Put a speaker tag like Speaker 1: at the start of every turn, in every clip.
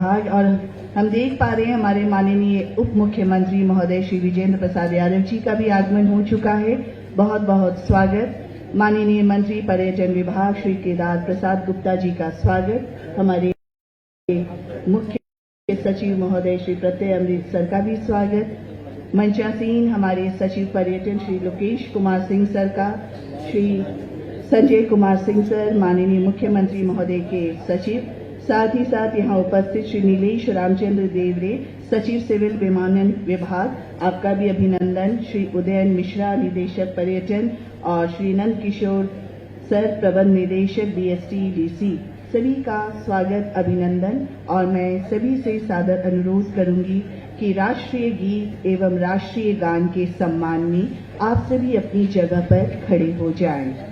Speaker 1: विभाग। और हम देख पा रहे हैं हमारे माननीय उप मुख्यमंत्री महोदय श्री विजेंद्र प्रसाद यादव जी का भी आगमन हो चुका है। बहुत बहुत स्वागत। माननीय मंत्री पर्यटन विभाग श्री केदार प्रसाद गुप्ता जी का स्वागत। हमारे मुख्य सचिव महोदय श्री प्रत्यय अमृत सर का भी स्वागत। मंचासीन हमारे सचिव पर्यटन श्री लोकेश कुमार सिंह सर का, श्री संजय कुमार सिंह सर माननीय मुख्यमंत्री महोदय के सचिव, साथ ही साथ यहाँ उपस्थित श्री नीलेश रामचंद्र देवरे सचिव सिविल विमानन विभाग, आपका भी अभिनंदन। श्री उदयन मिश्रा निदेशक पर्यटन और श्री नंद किशोर सर प्रबंध निदेशक बीएसटी डीसी, सभी का स्वागत अभिनंदन। और मैं सभी से सादर अनुरोध करूंगी कि राष्ट्रीय गीत एवं राष्ट्रीय गान के सम्मान में आप सभी अपनी जगह पर खड़े हो जाएं।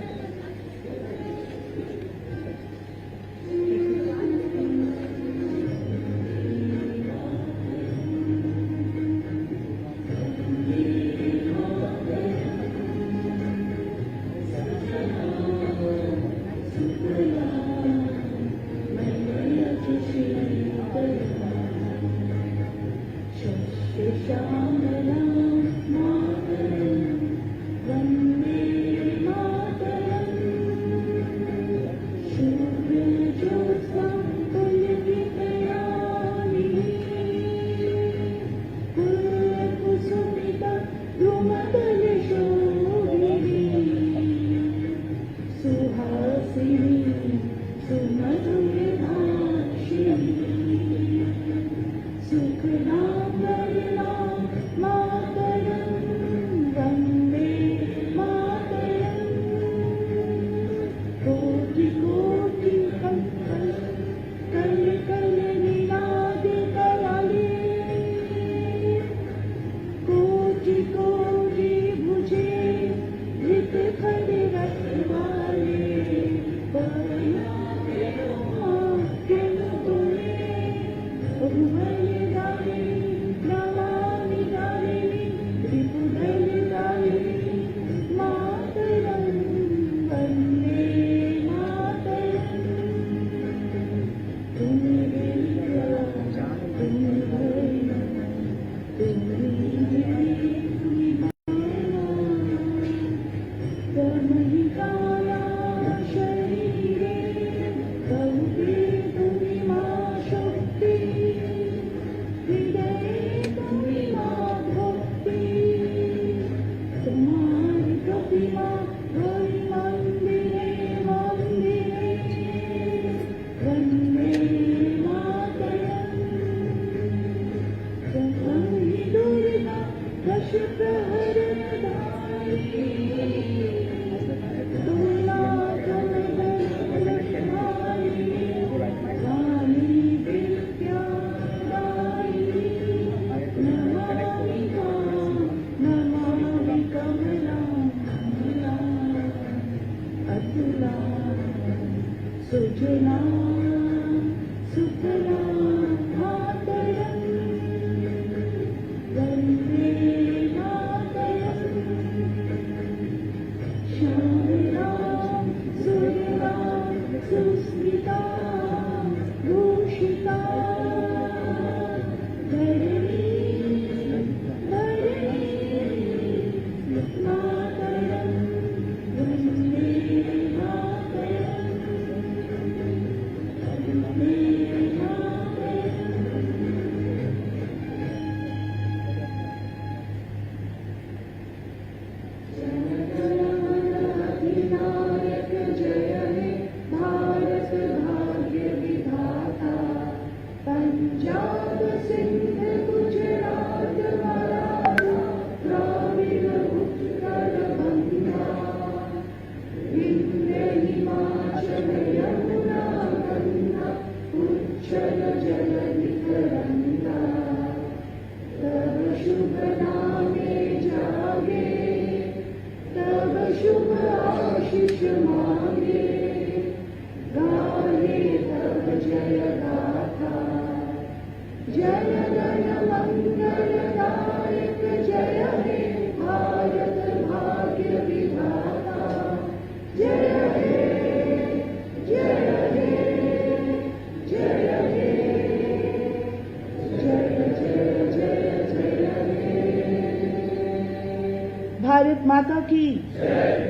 Speaker 1: भारत माता की,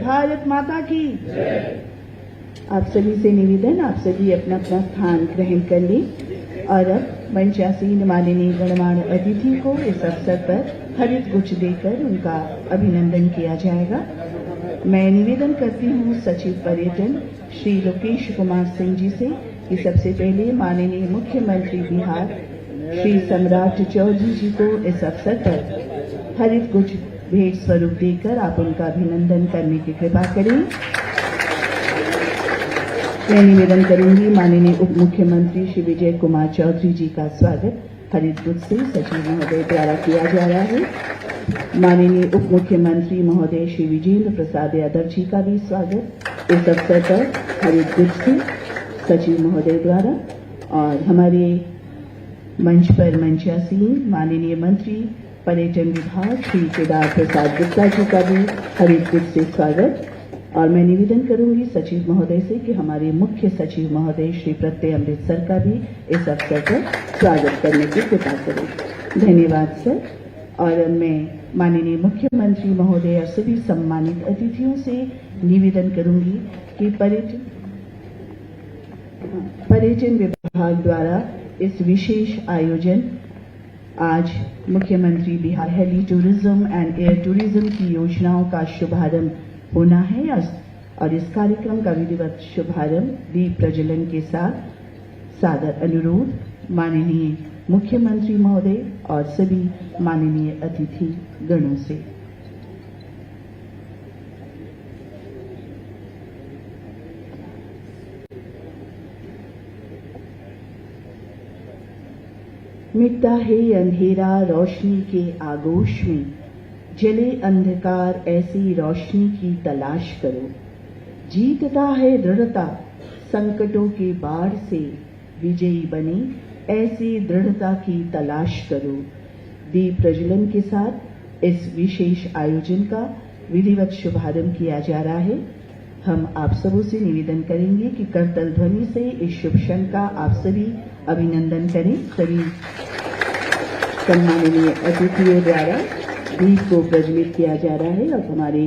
Speaker 1: भारत माता की। आप सभी से निवेदन, आप सभी अपना अपना स्थान ग्रहण कर लें और अब मंचासीन माननीय गणमान्य अतिथि को इस अवसर पर हरित गुच्छ देकर उनका अभिनंदन किया जाएगा। मैं निवेदन करती हूँ सचिव पर्यटन श्री लोकेश कुमार सिंह जी से कि सबसे पहले माननीय मुख्यमंत्री बिहार श्री सम्राट चौधरी जी को इस अवसर पर हरित गुच्छ भेंट स्वरूप देकर आप उनका अभिनंदन करने की कृपा करें। मैं निवेदन करूंगी माननीय उप मुख्यमंत्री श्री विजय कुमार चौधरी जी का स्वागत हरित गुच्छ से सचिव महोदय द्वारा किया जा रहा है। माननीय उप मुख्यमंत्री महोदय श्री विजेंद्र प्रसाद यादव जी का भी स्वागत इस अवसर पर हरित गुच्छ से सचिव महोदय द्वारा। और हमारे मंच पर मंचासीन माननीय मंत्री पर्यटन विभाग श्री केदार प्रसाद गुप्ता जी का भी हरित गुच्छ से स्वागत। और मैं निवेदन करूंगी सचिव महोदय से कि हमारे मुख्य सचिव महोदय श्री प्रत्यय अमृतसर का भी इस अवसर पर स्वागत करने की कृपा करें। धन्यवाद सर। और मैं माननीय मुख्यमंत्री महोदय और सभी सम्मानित अतिथियों से निवेदन करूंगी कि पर्यटन विभाग द्वारा इस विशेष आयोजन आज मुख्यमंत्री Bihar heli tourism and air tourism की योजनाओं का शुभारंभ होना है और इस कार्यक्रम का विधिवत शुभारंभ दीप प्रज्वलन के साथ सादर अनुरोध माननीय मुख्यमंत्री महोदय और सभी माननीय अतिथि गणों से। मिटता है अंधेरा रोशनी के आगोश में, जले अंधकार ऐसी रोशनी की तलाश करो। जीतता है दृढ़ता संकटों के बाढ़ से, विजयी बने ऐसी दृढ़ता की तलाश करो। दीप प्रज्वलन के साथ इस विशेष आयोजन का विधिवत शुभारंभ किया जा रहा है। हम आप सबों से निवेदन करेंगे कि करतल ध्वनि से इस शुभ क्षण का आप सभी अभिनंदन करें। सभी सम्माननीय अतिथियों द्वारा दीप को प्रज्वलित किया जा रहा है और हमारे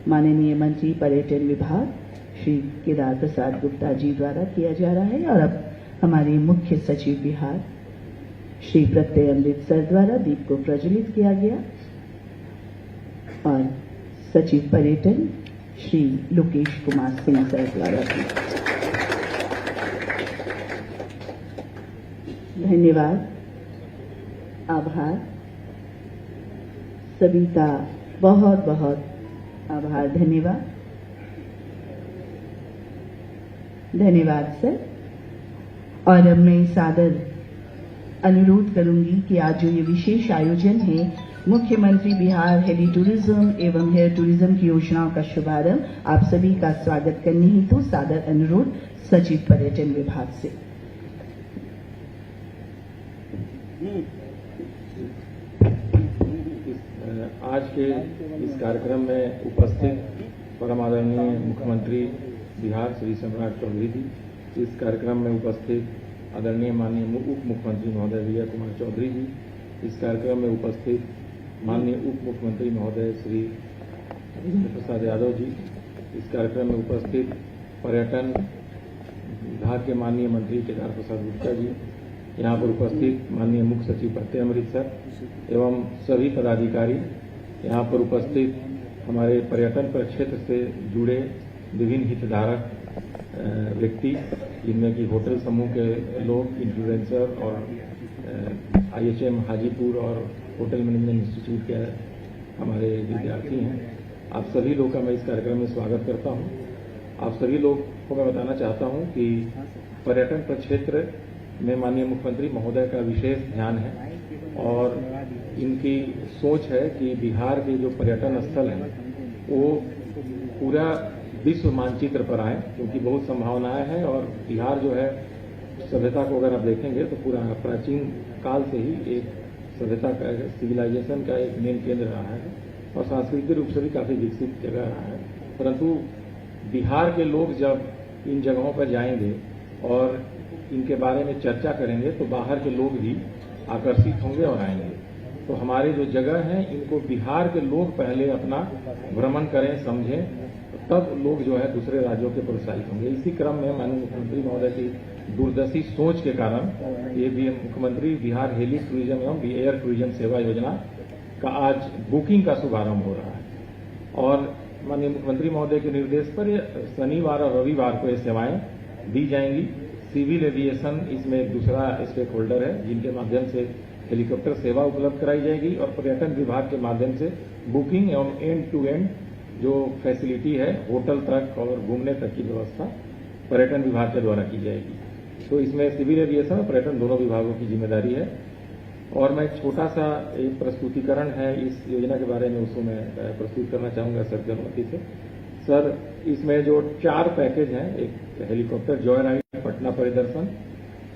Speaker 1: माननीय मंत्री पर्यटन विभाग श्री केदार प्रसाद गुप्ता जी द्वारा किया जा रहा है। और अब हमारे मुख्य सचिव बिहार श्री प्रत्यय अमृतसर द्वारा दीप को प्रज्वलित किया गया और सचिव पर्यटन श्री लोकेश कुमार सिंह सर द्वारा भी। धन्यवाद, आभार, सभी का बहुत बहुत आभार। धन्यवाद, धन्यवाद सर। और अब मैं सादर अनुरोध करूंगी कि आज जो ये विशेष आयोजन है मुख्यमंत्री बिहार हेली टूरिज्म एवं हेयर टूरिज्म की योजनाओं का शुभारंभ, आप सभी का स्वागत करने हेतु सादर अनुरोध सचिव पर्यटन विभाग से।
Speaker 2: आज के इस कार्यक्रम में उपस्थित परम आदरणीय मुख्यमंत्री बिहार श्री सम्राट चौधरी जी, इस कार्यक्रम में उपस्थित आदरणीय माननीय उप मुख्यमंत्री महोदय विजय कुमार चौधरी जी, इस कार्यक्रम में उपस्थित माननीय उप मुख्यमंत्री महोदय श्री विजेंद्र प्रसाद यादव जी, इस कार्यक्रम में उपस्थित पर्यटन विभाग के माननीय मंत्री केदार प्रसाद गुप्ता जी, यहाँ पर उपस्थित माननीय मुख्य सचिव प्रत्यय अमृतसर एवं सभी पदाधिकारी, यहाँ पर उपस्थित हमारे पर्यटन प्रक्षेत्र से जुड़े विभिन्न हितधारक व्यक्ति, जिनमें कि होटल समूह के लोग, इन्फ्लुएंसर और IHM हाजीपुर और होटल मैनेजमेंट इंस्टीट्यूट के हमारे विद्यार्थी हैं। आप सभी लोग का मैं इस कार्यक्रम में स्वागत करता हूं। आप सभी लोग को मैं बताना चाहता हूं कि पर्यटन प्रक्षेत्र में माननीय मुख्यमंत्री महोदय का विशेष ध्यान है और इनकी सोच है कि बिहार के जो पर्यटन स्थल हैं वो पूरा विश्व मानचित्र पर आए, क्योंकि बहुत संभावनाएं हैं और बिहार जो है सभ्यता को अगर आप देखेंगे तो पूरा प्राचीन काल से ही एक सभ्यता का, सिविलाइजेशन का एक मेन केंद्र रहा है और सांस्कृतिक रूप से भी काफी विकसित जगह रहा है। परंतु बिहार के लोग जब इन जगहों पर जाएंगे और इनके बारे में चर्चा करेंगे तो बाहर के लोग भी आकर्षित होंगे और आएंगे। तो हमारे जो जगह हैं इनको बिहार के लोग पहले अपना भ्रमण करें, समझें, तब लोग जो है दूसरे राज्यों के प्रोत्साहित होंगे। इसी क्रम में माननीय मुख्यमंत्री महोदय की दूरदर्शी सोच के कारण ये भी मुख्यमंत्री बिहार हेली टूरिज्म एवं एयर टूरिज्म सेवा योजना का आज बुकिंग का शुभारंभ हो रहा है और माननीय मुख्यमंत्री महोदय के निर्देश पर ये शनिवार और रविवार को ये सेवाएं दी जाएंगी। सिविल एविएशन इसमें एक दूसरा स्टेक होल्डर है जिनके माध्यम से हेलीकॉप्टर सेवा उपलब्ध कराई जाएगी और पर्यटन विभाग के माध्यम से बुकिंग एवं एंड टू एंड जो फैसिलिटी है होटल तक और घूमने तक की व्यवस्था पर्यटन विभाग के द्वारा की जाएगी। तो इसमें सिविल एविएशन और पर्यटन दोनों विभागों की जिम्मेदारी है। और मैं एक छोटा सा एक प्रस्तुतिकरण है इस योजना के बारे में, उसको मैं प्रस्तुत करना चाहूंगा सर की अनुमति से। सर, इसमें जो 4 पैकेज हैं, एक हेलीकॉप्टर जॉय राइड पटना परिदर्शन,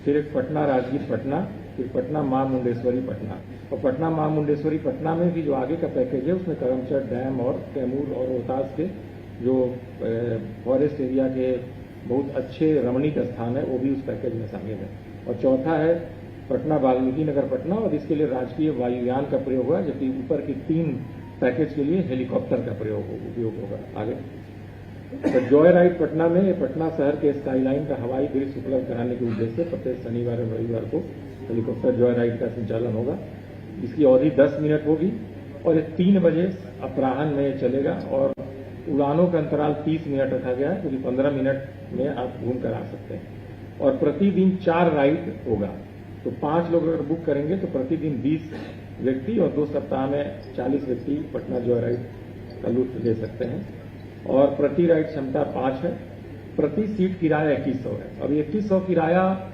Speaker 2: फिर एक पटना राजगीर पटना, फिर पटना मां मुंडेश्वरी पटना। और पटना मां मुंडेश्वरी पटना में भी जो आगे का पैकेज है उसमें करमचट डैम और कैमूर और रोहतास के जो फॉरेस्ट एरिया के बहुत अच्छे रमणीक स्थान है वो भी उस पैकेज में शामिल है। और चौथा है पटना वाल्मीकि नगर पटना और इसके लिए राजकीय वायुयान का प्रयोग हुआ, जबकि ऊपर की 3 पैकेज के लिए हेलीकॉप्टर का उपयोग होगा। आगे तो जॉय राइड पटना में पटना शहर के स्काईलाइन का हवाई दृश्य उपलब्ध कराने के उद्देश्य से प्रत्येक शनिवार और रविवार को हेलीकॉप्टर जॉय राइड का संचालन होगा। इसकी अवधि 10 मिनट होगी और ये 3 बजे अपराह्न में चलेगा और उड़ानों का अंतराल 30 मिनट रखा गया है, क्योंकि 15 मिनट में आप घूम कर आ सकते हैं। और प्रतिदिन 4 राइड होगा, तो 5 लोग अगर बुक करेंगे तो प्रतिदिन 20 व्यक्ति और 2 सप्ताह में 40 व्यक्ति पटना जॉय राइड का लुत्फ ले सकते हैं। और प्रति राइड क्षमता 5 है, प्रति सीट किराया 2100 है। अब 2100 किराया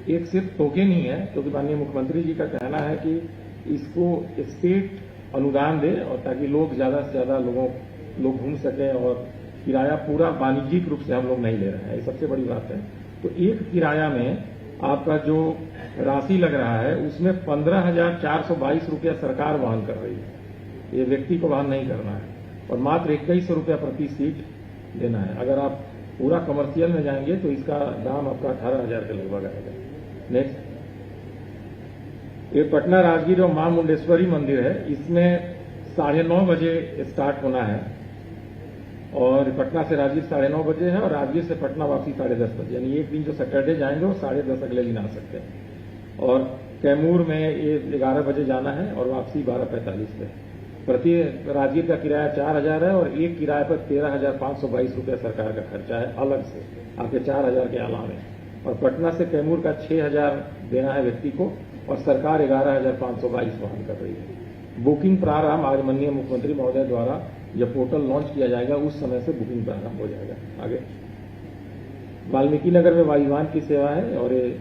Speaker 2: एक सिर्फ टोकन ही है, क्योंकि माननीय मुख्यमंत्री जी का कहना है कि इसको स्टेट अनुदान दे और ताकि लोग ज्यादा से ज्यादा लोग घूम सकें, और किराया पूरा वाणिज्यिक रूप से हम लोग नहीं ले रहे हैं, ये सबसे बड़ी बात है। तो एक किराया में आपका जो राशि लग रहा है उसमें 15,422 रुपया सरकार वहन कर रही है, ये व्यक्ति को वहन नहीं करना है, और मात्र 2100 रुपया प्रति सीट देना है। अगर आप पूरा कमर्शियल में जाएंगे तो इसका दाम आपका 18,000 के लगभग आएगा। नेक्स्ट, ये पटना राजगीर और मां मुंडेश्वरी मंदिर है, इसमें 9:30 बजे स्टार्ट होना है और पटना से राजगीर 9:30 बजे है और राजगीर से पटना वापसी 10:30 बजे, यानी एक दिन जो सैटरडे जाएंगे वो 10:30 अगले दिन आ सकते हैं। और कैमूर में ये 11 बजे जाना है और वापसी 12:45 पे। प्रति राजगीर का किराया 4,000 है और एक किराए पर 13,522 रुपया सरकार का खर्चा है अलग से, आपके 4,000 के अलावे। और पटना से कैमूर का 6,000 देना है व्यक्ति को और सरकार 11,522 वहन कर रही है। बुकिंग प्रारंभ आज माननीय मुख्यमंत्री महोदय द्वारा जब पोर्टल लॉन्च किया जाएगा उस समय से बुकिंग प्रारंभ हो जाएगा। आगे वाल्मीकि नगर में वायुयान की सेवा है और ये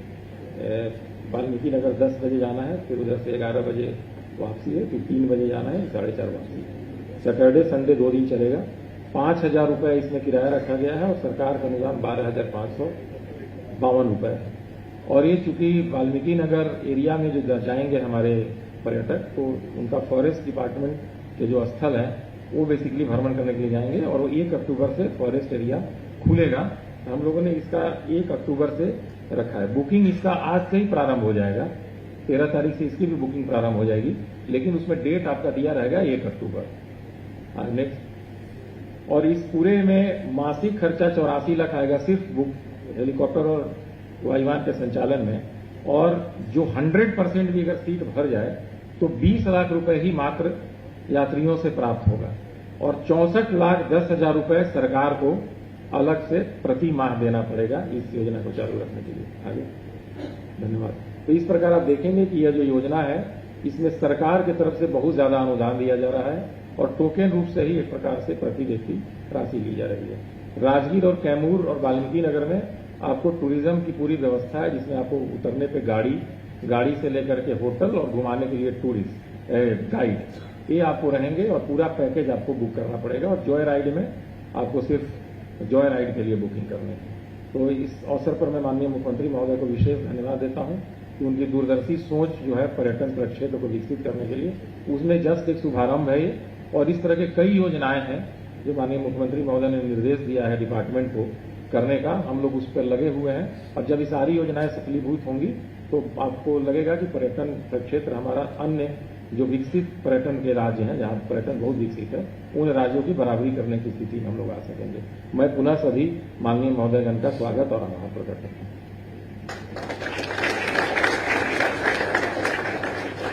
Speaker 2: वाल्मीकि नगर 10 बजे जाना है, फिर उधर से 11 बजे वापसी है, फिर 3 बजे जाना है, 4:30 वापसी। सैटरडे संडे 2 दिन चलेगा। 5,000 रुपये इसमें किराया रखा गया है और सरकार का अनुदान 12,552 रुपये है। और ये चूंकि वाल्मीकि नगर एरिया में जो जाएंगे हमारे पर्यटक, तो उनका फॉरेस्ट डिपार्टमेंट के जो स्थल है वो बेसिकली भ्रमण करने के लिए जाएंगे और वो 1 अक्टूबर से फॉरेस्ट एरिया खुलेगा। हम लोगों ने इसका 1 अक्टूबर से रखा है। बुकिंग इसका आज से ही प्रारंभ हो जाएगा, 13 तारीख से इसकी भी बुकिंग प्रारंभ हो जाएगी, लेकिन उसमें डेट आपका दिया रहेगा 1 अक्टूबर। नेक्स्ट, और इस पूरे में मासिक खर्चा 84 लाख आएगा सिर्फ बुक हेलीकॉप्टर और वायुयान के संचालन में, और जो 100% भी अगर सीट भर जाए तो 20 लाख रुपए ही मात्र यात्रियों से प्राप्त होगा और 64,10,000 रुपए सरकार को अलग से प्रति माह देना पड़ेगा इस योजना को चालू रखने के लिए। आगे धन्यवाद। तो इस प्रकार आप देखेंगे कि यह जो योजना है इसमें सरकार की तरफ से बहुत ज्यादा अनुदान दिया जा रहा है और टोकन रूप से ही एक प्रकार से प्रति व्यक्ति राशि ली जा रही है। राजगीर और कैमूर और वाल्मीकि नगर में आपको टूरिज्म की पूरी व्यवस्था है, जिसमें आपको उतरने पे गाड़ी से लेकर के होटल और घुमाने के लिए टूरिस्ट गाइड, ये आपको रहेंगे और पूरा पैकेज आपको बुक करना पड़ेगा। और जॉय राइड में आपको सिर्फ जॉय राइड के लिए बुकिंग करनी है। तो इस अवसर पर मैं माननीय मुख्यमंत्री महोदय को विशेष धन्यवाद देता हूं कि उनकी दूरदर्शी सोच जो है पर्यटन प्रक्षेत्र को विकसित करने के लिए, उसमें जस्ट एक शुभारंभ है ये। और इस तरह के कई योजनाएं हैं जो माननीय मुख्यमंत्री महोदय ने निर्देश दिया है डिपार्टमेंट को करने का, हम लोग उस पर लगे हुए हैं। और जब ये सारी योजनाएं सफलीभूत होंगी तो आपको लगेगा कि पर्यटन प्रक्षेत्र हमारा अन्य जो विकसित पर्यटन के राज्य हैं, जहाँ पर्यटन बहुत विकसित है, उन राज्यों की बराबरी करने की स्थिति में हम लोग आ सकेंगे। मैं पुनः सभी माननीय महोदयगण का स्वागत और आभार प्रकट करता हूँ।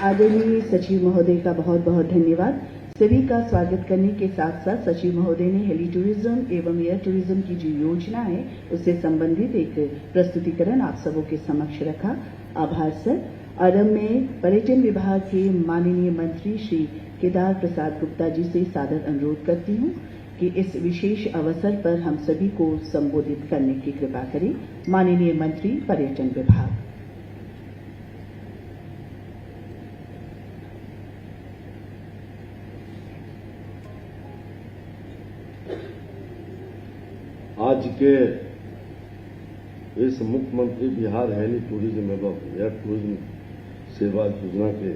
Speaker 1: आदरणीय सचिव महोदय का बहुत बहुत धन्यवाद। सभी का स्वागत करने के साथ साथ सचिव महोदय ने हेली टूरिज्म एवं एयर टूरिज्म की जो योजना है उससे संबंधित एक प्रस्तुतिकरण आप सबों के समक्ष रखा। आभार सर। और अब मैं पर्यटन विभाग के माननीय मंत्री श्री केदार प्रसाद गुप्ता जी से सादर अनुरोध करती हूँ कि इस विशेष अवसर पर हम सभी को संबोधित करने की कृपा करें। माननीय मंत्री पर्यटन विभाग।
Speaker 3: आज के इस मुख्यमंत्री बिहार हेली टूरिज्म एवं एयर टूरिज्म सेवा योजना के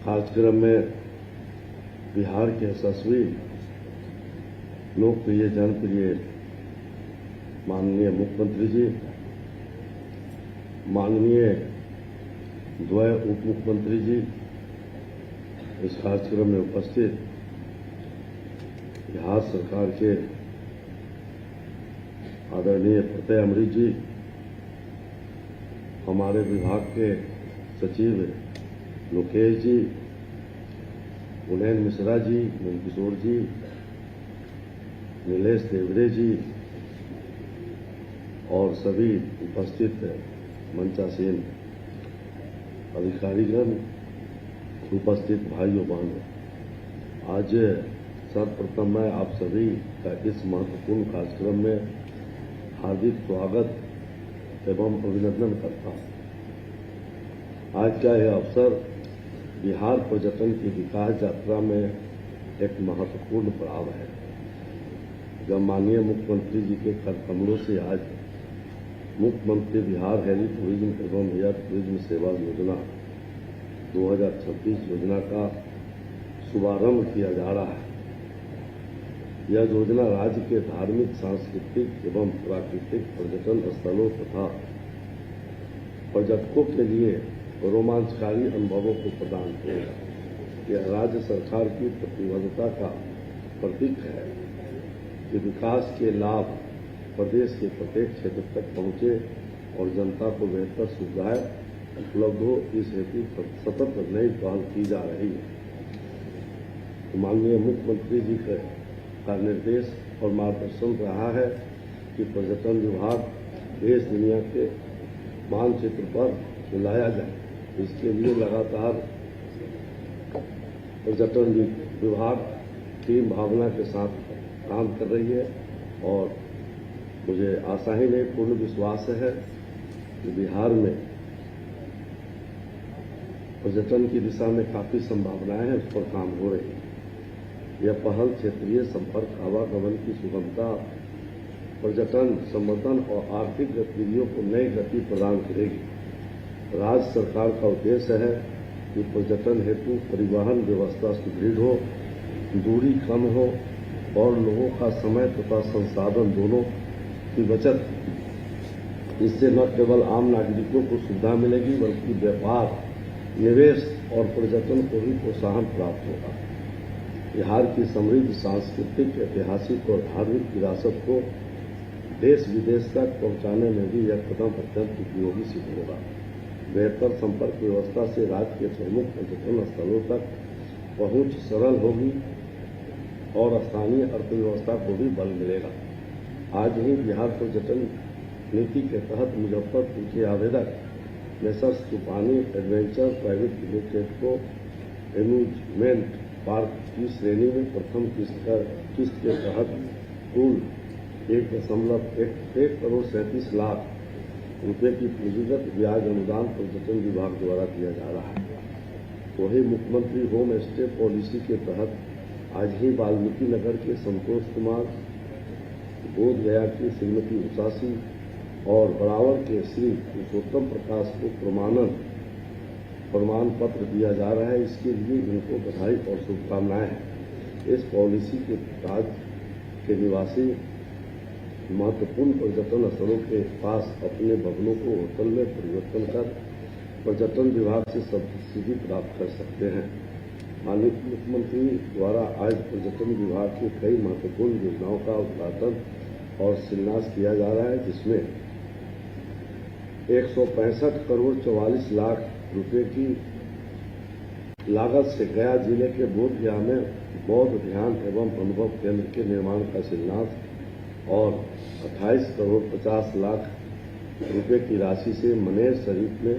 Speaker 3: कार्यक्रम में बिहार के यशस्वी लोकप्रिय जनप्रिय माननीय मुख्यमंत्री जी, माननीय द्वय उप मुख्यमंत्री जी इस कार्यक्रम में उपस्थित, बिहार सरकार के आदरणीय प्रत्यय अमृत जी, हमारे विभाग के सचिव लोकेश जी, उनैन मिश्रा जी, नंदकिशोर जी, नीलेश देवरे जी और सभी उपस्थित मंचासीन अधिकारीगण, उपस्थित भाइयों बहनों, आज सर्वप्रथम मैं आप सभी का इस महत्वपूर्ण कार्यक्रम में हार्दिक स्वागत एवं अभिनंदन करता हूं। आज का यह अवसर बिहार पर्यटन की विकास यात्रा में एक महत्वपूर्ण पड़ाव है। जब माननीय मुख्यमंत्री जी के कर कमलों से आज मुख्यमंत्री बिहार हेली टूरिज्म एवं एयर टूरिज्म सेवा योजना 2026 योजना का शुभारंभ किया जा रहा है। यह योजना राज्य के धार्मिक, सांस्कृतिक एवं प्राकृतिक पर्यटन स्थलों तथा पर्यटकों के लिए रोमांचकारी अनुभवों को प्रदान करेगा। यह राज्य सरकार की प्रतिबद्धता का प्रतीक है कि विकास के लाभ प्रदेश के प्रत्येक क्षेत्र तक पहुंचे और जनता को बेहतर सुविधाएं उपलब्ध हो, इस हेतु सतत नई पहल की जा रही है। माननीय मुख्यमंत्री जी का निर्देश और मार्गदर्शन रहा है कि पर्यटन विभाग देश दुनिया के मानचित्र पर लाया जाए। इसके लिए लगातार पर्यटन विभाग टीम भावना के साथ काम कर रही है और मुझे आशा ही नहीं, पूर्ण विश्वास है कि बिहार में पर्यटन की दिशा में काफी संभावनाएं हैं, उस पर काम हो रही है। यह पहल क्षेत्रीय संपर्क, आवागमन की सुगमता, पर्यटन संवर्धन और आर्थिक गतिविधियों को नई गति प्रदान करेगी। राज्य सरकार का उद्देश्य है कि पर्यटन हेतु परिवहन व्यवस्था सुदृढ़ हो, दूरी कम हो और लोगों का समय तथा संसाधन दोनों की बचत। इससे न केवल आम नागरिकों को सुविधा मिलेगी बल्कि व्यापार, निवेश और पर्यटन को भी प्रोत्साहन प्राप्त होगा। बिहार की समृद्ध सांस्कृतिक, ऐतिहासिक और धार्मिक विरासत को देश विदेश तक पहुंचाने में भी यह कदम अत्यंत उपयोगी सिद्ध होगा। बेहतर संपर्क व्यवस्था से राज्य के प्रमुख पर्यटन स्थलों तक पहुंच सरल होगी और स्थानीय अर्थव्यवस्था को भी बल मिलेगा। आज ही बिहार पर्यटन नीति के तहत मुजफ्फरपुर के आवेदक मेसर्स तूफानी एडवेंचर प्राइवेट लिमिटेड को एम्यूजमेंट पार्क की श्रेणी में प्रथम किस्त के तहत कुल 1.1 करोड़ 37 लाख रुपए की पूंजीगत ब्याज अनुदान पर्यटन विभाग द्वारा दिया जा रहा है। वही मुख्यमंत्री होम स्टे पॉलिसी के तहत आज ही वाल्मीकि नगर के संतोष कुमार, बोध गया की श्रीमती उषासी और बरावर के श्री पुरुषोत्तम प्रकाश को प्रमाण पत्र दिया जा रहा है। इसके लिए इनको बधाई और शुभकामनाएं हैं। इस पॉलिसी के राज्य के निवासी महत्वपूर्ण पर्यटन स्थलों के पास अपने भवनों को होटल में परिवर्तन कर पर्यटन विभाग से सब्सिडी प्राप्त कर सकते हैं। माननीय मुख्यमंत्री द्वारा आज पर्यटन विभाग की कई महत्वपूर्ण योजनाओं का उद्घाटन और शिलान्यास किया जा रहा है, जिसमें 165 करोड़ 44 लाख रुपए की लागत से गया जिले के बोधगया में बौद्ध ध्यान एवं अनुभव केंद्र के निर्माण का शिलान्यास और 28 करोड़ 50 लाख रुपए की राशि से मनेर शरीफ में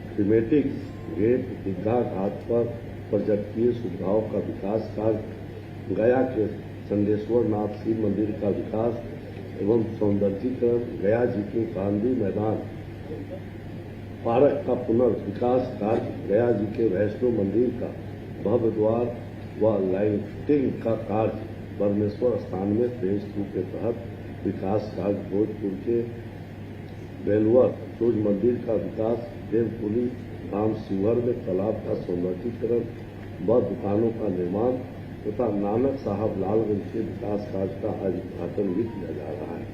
Speaker 3: थीमेटिक गेट दीघा घाट पर पर्यटकीय सुविधाओं का विकास कार्य, गया के चंदेश्वर नाथ शिव मंदिर का विकास एवं सौंदर्यीकरण, गया जी के गांधी मैदान पार्क का पुनर्विकास कार्य, गया जी के वैष्णो मंदिर का भव्य द्वार व लाइटिंग का कार्य, परमेश्वर स्थान में फेज 2 के तहत विकास कार्य, भोजपुर के बेलवर सूर्य मंदिर का विकास, देवपुरी धाम शिवहर में तालाब का सौंदर्यीकरण व दुकानों का निर्माण तथा नानक साहब लालगंज के विकास कार्य का आज उद्घाटन भी किया जा रहा है,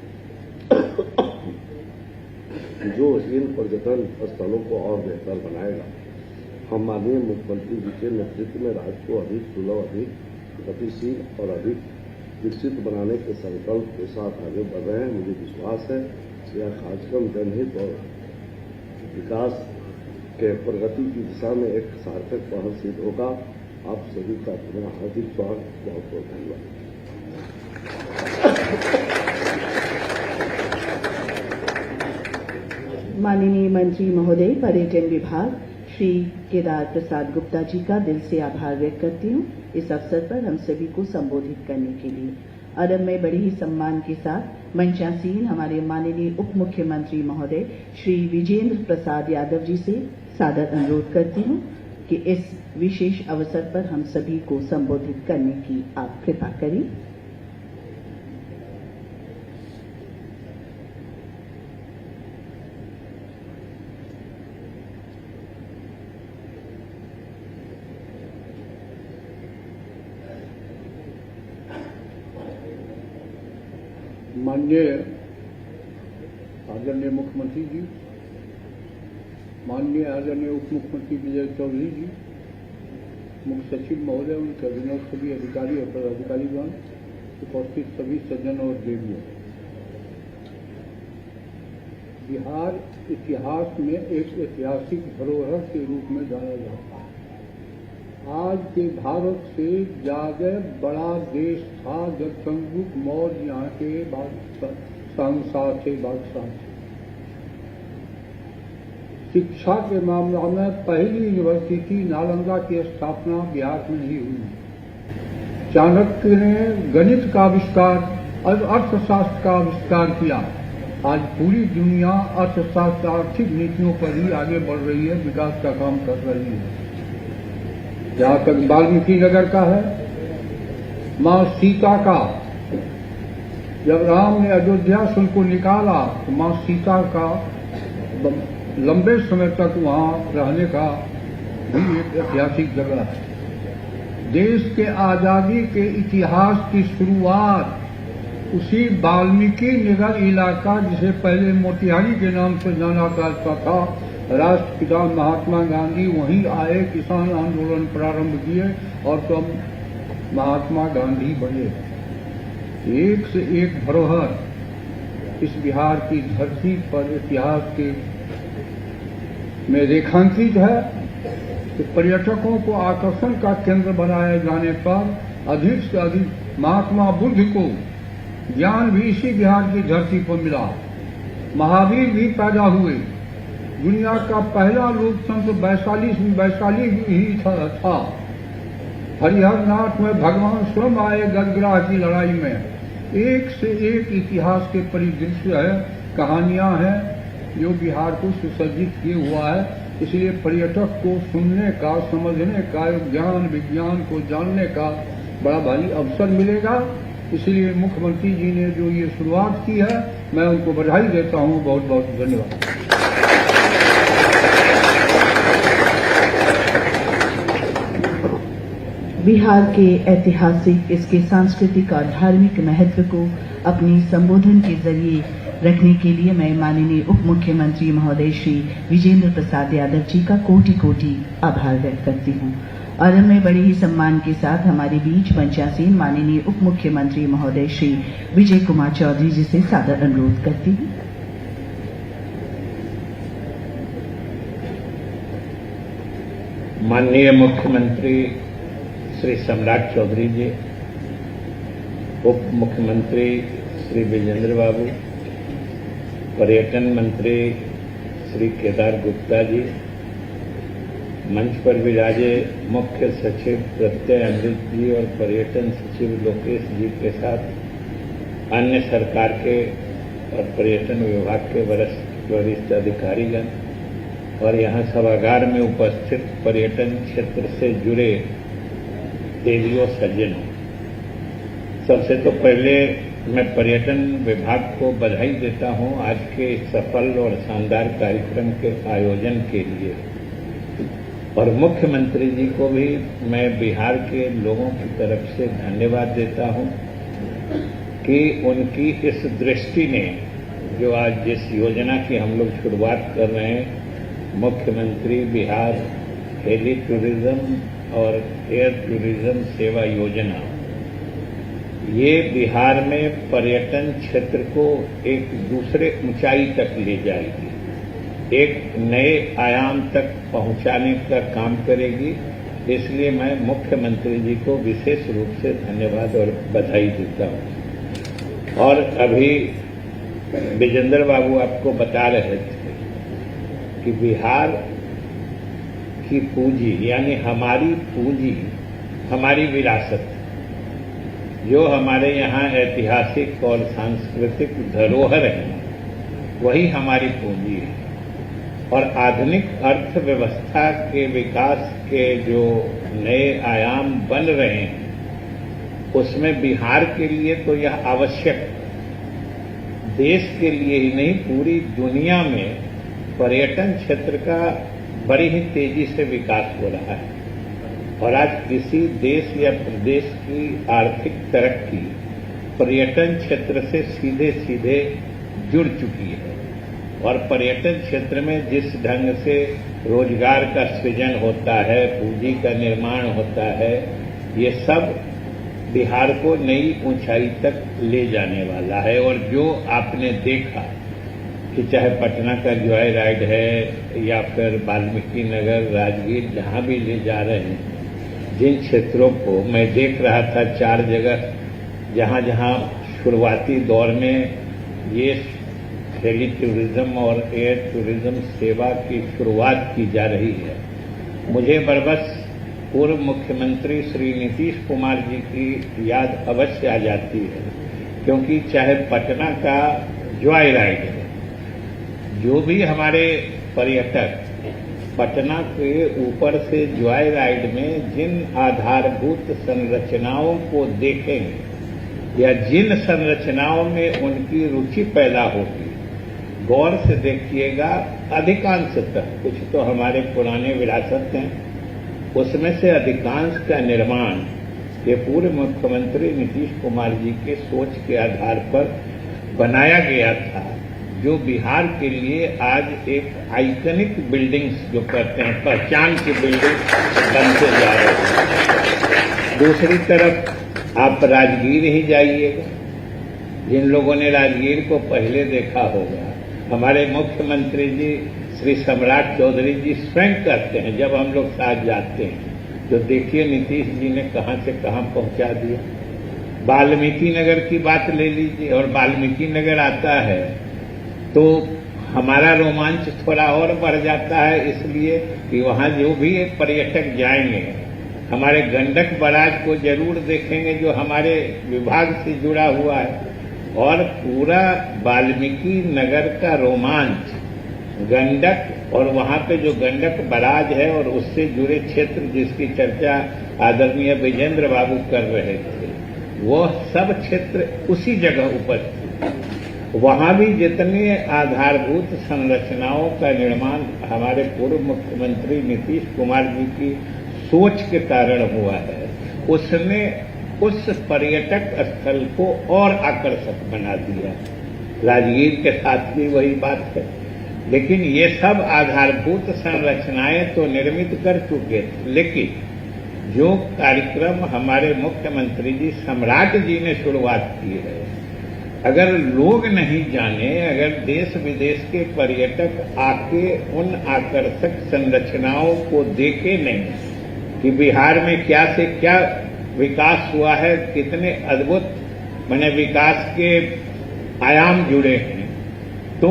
Speaker 3: जो इन पर्यटन स्थलों को और बेहतर बनाएगा। हम माननीय मुख्यमंत्री जी के नेतृत्व में राज्य को अधिक सुलभ, अधिक गतिशील और अधिक विकसित बनाने के संकल्प के साथ आगे बढ़ रहे हैं। मुझे विश्वास है यह कार्यक्रम जनहित और विकास के प्रगति की दिशा में एक सार्थक पहल सिद्ध होगा। आप सभी का पुनः हार्दिक स्वागत, बहुत बहुत धन्यवाद।
Speaker 1: माननीय मंत्री महोदय, पर्यटन विभाग श्री केदार प्रसाद गुप्ता जी का दिल से आभार व्यक्त करती हूँ इस अवसर पर हम सभी को संबोधित करने के लिए। और अब मैं बड़े ही सम्मान के साथ मंचासीन हमारे माननीय उप मुख्यमंत्री महोदय श्री विजेंद्र प्रसाद यादव जी से सादर अनुरोध करती हूँ कि इस विशेष अवसर पर हम सभी को संबोधित करने की आप कृपा करें।
Speaker 4: माननीय आदरणीय मुख्यमंत्री जी, माननीय आदरणीय उप मुख्यमंत्री विजय चौधरी जी, मुख्य सचिव महोदय, उनके अधीन सभी अधिकारी और पदाधिकारीगण, उपस्थित सभी सज्जन और देवियों, बिहार इतिहास में एक ऐतिहासिक धरोहर के रूप में जाना जाता है। आज के भारत से ज्यादा बड़ा देश था जब चंद्रगुप्त मौर्य यहाँ के बादशाह थे। शिक्षा के मामला में पहली यूनिवर्सिटी नालंदा की स्थापना बिहार में नहीं हुई। चाणक्य ने गणित का आविष्कार और अर्थशास्त्र का आविष्कार किया। आज पूरी दुनिया अर्थशास्त्र, आर्थिक नीतियों पर ही आगे बढ़ रही है, विकास का काम कर रही है। जहां तक वाल्मीकि नगर का है, मां सीता का, जब राम ने अयोध्या शुल्क को निकाला तो मां सीता का लंबे समय तक वहां रहने का भी एक ऐतिहासिक जगह है। देश के आजादी के इतिहास की शुरुआत उसी वाल्मीकि नगर इलाका, जिसे पहले मोतिहारी के नाम से जाना जाता था, राष्ट्रपिता महात्मा गांधी वहीं आए, किसान आंदोलन प्रारंभ किए और तो महात्मा गांधी बने। एक से एक धरोहर इस बिहार की धरती पर इतिहास के में रेखांकित है। कि पर्यटकों को आकर्षण का केंद्र बनाए जाने पर अधिक से अधिक महात्मा बुद्ध को ज्ञान भी इसी बिहार की धरती पर मिला। महावीर भी पैदा हुए। दुनिया का पहला लोकतंत्र वैशाली ही था। हरिहर नाथ में भगवान स्वयं आए गजग्राह की लड़ाई में। एक से एक इतिहास के परिदृश्य है, कहानियां हैं जो बिहार को सुसज्जित किए हुआ है। इसलिए पर्यटक को सुनने का, समझने का, ज्ञान विज्ञान को जानने का बड़ा भारी अवसर मिलेगा। इसलिए मुख्यमंत्री जी ने जो ये शुरुआत की है, मैं उनको बधाई देता हूं। बहुत बहुत धन्यवाद।
Speaker 1: बिहार के ऐतिहासिक, इसके सांस्कृतिक और धार्मिक महत्व को अपने संबोधन के जरिए रखने के लिए मैं माननीय उप मुख्यमंत्री महोदय श्री विजेंद्र प्रसाद यादव जी का कोटि कोटि आभार व्यक्त करती हूँ। और अब मैं बड़े ही सम्मान के साथ हमारे बीच मंचासीन माननीय उप मुख्यमंत्री महोदय श्री विजय कुमार चौधरी जी से सादर अनुरोध करती हूँ।
Speaker 5: माननीय मुख्यमंत्री श्री सम्राट चौधरी जी, उप मुख्यमंत्री श्री विजेंद्र बाबू, पर्यटन मंत्री श्री केदार गुप्ता जी, मंच पर विराजे मुख्य सचिव प्रत्यय अमृत जी और पर्यटन सचिव लोकेश जी के साथ अन्य सरकार के और पर्यटन विभाग के वरिष्ठ अधिकारीगण और यहाँ सभागार में उपस्थित पर्यटन क्षेत्र से जुड़े देवियों सज्जनों, सबसे तो पहले मैं पर्यटन विभाग को बधाई देता हूँ आज के सफल और शानदार कार्यक्रम के आयोजन के लिए। और मुख्यमंत्री जी को भी मैं बिहार के लोगों की तरफ से धन्यवाद देता हूँ कि उनकी इस दृष्टि ने, जो आज जिस योजना की हम लोग शुरुआत कर रहे हैं, मुख्यमंत्री बिहार हेली टूरिज्म और एयर टूरिज्म सेवा योजना, ये बिहार में पर्यटन क्षेत्र को एक दूसरे ऊंचाई तक ले जाएगी, एक नए आयाम तक पहुंचाने का काम करेगी। इसलिए मैं मुख्यमंत्री जी को विशेष रूप से धन्यवाद और बधाई देता हूं। और अभी विजेंद्र बाबू आपको बता रहे थे कि बिहार की पूंजी यानी हमारी पूंजी, हमारी विरासत, जो हमारे यहाँ ऐतिहासिक और सांस्कृतिक धरोहर है, वही हमारी पूंजी है। और आधुनिक अर्थव्यवस्था के विकास के जो नए आयाम बन रहे हैं, उसमें बिहार के लिए तो यह आवश्यक, देश के लिए ही नहीं पूरी दुनिया में पर्यटन क्षेत्र का बड़ी ही तेजी से विकास हो रहा है। और आज किसी देश या प्रदेश की आर्थिक तरक्की पर्यटन क्षेत्र से सीधे सीधे जुड़ चुकी है। और पर्यटन क्षेत्र में जिस ढंग से रोजगार का सृजन होता है, पूंजी का निर्माण होता है, ये सब बिहार को नई ऊंचाई तक ले जाने वाला है। और जो आपने देखा कि चाहे पटना का जॉय राइड है या फिर वाल्मीकि नगर, राजगीर, जहां भी ले जा रहे हैं, जिन क्षेत्रों को मैं देख रहा था 4 जगह जहां जहां शुरुआती दौर में ये हेली टूरिज्म और एयर टूरिज्म सेवा की शुरुआत की जा रही है, मुझे बरबस पूर्व मुख्यमंत्री श्री नीतीश कुमार जी की याद अवश्य आ जाती है। क्योंकि चाहे पटना का जॉय राइड है, जो भी हमारे पर्यटक पटना के ऊपर से जॉय राइड में जिन आधारभूत संरचनाओं को देखेंगे या जिन संरचनाओं में उनकी रुचि पैदा होगी, गौर से देखिएगा, अधिकांशतः, कुछ तो हमारे पुराने विरासत हैं, उसमें से अधिकांश का निर्माण ये पूर्व मुख्यमंत्री नीतीश कुमार जी के सोच के आधार पर बनाया गया था, जो बिहार के लिए आज एक आइकनिक बिल्डिंग्स जो कहते हैं, पहचान की बिल्डिंग बनते जा रहे हैं। दूसरी तरफ आप राजगीर ही जाइएगा, जिन लोगों ने राजगीर को पहले देखा होगा, हमारे मुख्यमंत्री जी श्री सम्राट चौधरी जी स्वयं कहते हैं, जब हम लोग साथ जाते हैं तो देखिए नीतीश जी ने कहां से कहां पहुंचा दिया। वाल्मीकि नगर की बात ले लीजिए, और वाल्मीकि नगर आता है तो हमारा रोमांच थोड़ा और बढ़ जाता है, इसलिए कि वहां जो भी पर्यटक जाएंगे, हमारे गंडक बराज को जरूर देखेंगे, जो हमारे विभाग से जुड़ा हुआ है। और पूरा वाल्मीकि नगर का रोमांच गंडक, और वहां पे जो गंडक बराज है और उससे जुड़े क्षेत्र जिसकी चर्चा आदरणीय विजेंद्र बाबू कर रहे थे, वह सब क्षेत्र उसी जगह उपस्थित। वहां भी जितने आधारभूत संरचनाओं का निर्माण हमारे पूर्व मुख्यमंत्री नीतीश कुमार जी की सोच के कारण हुआ है, उसने उस पर्यटक स्थल को और आकर्षक बना दिया। राजगीर के साथ भी वही बात है। लेकिन ये सब आधारभूत संरचनाएं तो निर्मित कर चुके थे, लेकिन जो कार्यक्रम हमारे मुख्यमंत्री जी सम्राट जी ने शुरुआत की है, अगर लोग नहीं जाने, अगर देश विदेश के पर्यटक आके उन आकर्षक संरचनाओं को देखे नहीं कि बिहार में क्या से क्या विकास हुआ है, कितने अद्भुत माने विकास के आयाम जुड़े हैं, तो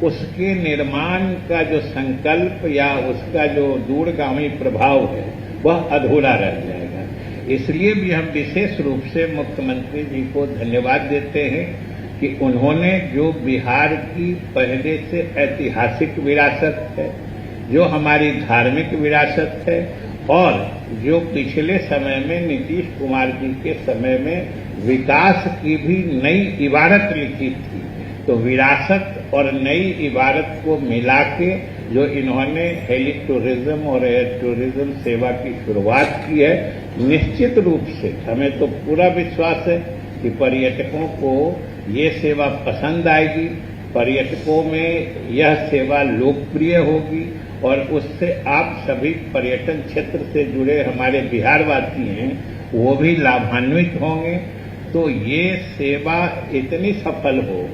Speaker 5: उसके निर्माण का जो संकल्प या उसका जो दूरगामी प्रभाव है वह अधूरा रह जाएगा। इसलिए भी हम विशेष रूप से मुख्यमंत्री जी को धन्यवाद देते हैं कि उन्होंने जो बिहार की पहले से ऐतिहासिक विरासत है, जो हमारी धार्मिक विरासत है, और जो पिछले समय में नीतीश कुमार जी के समय में विकास की भी नई इबारत लिखी थी, तो विरासत और नई इबारत को मिला के जो इन्होंने हेली टूरिज्म और एयर टूरिज्म सेवा की शुरुआत की है, निश्चित रूप से हमें तो पूरा विश्वास है कि पर्यटकों को ये सेवा पसंद आएगी, पर्यटकों में यह सेवा लोकप्रिय होगी और उससे आप सभी पर्यटन क्षेत्र से जुड़े हमारे बिहारवासी हैं वो भी लाभान्वित होंगे। तो ये सेवा इतनी सफल हो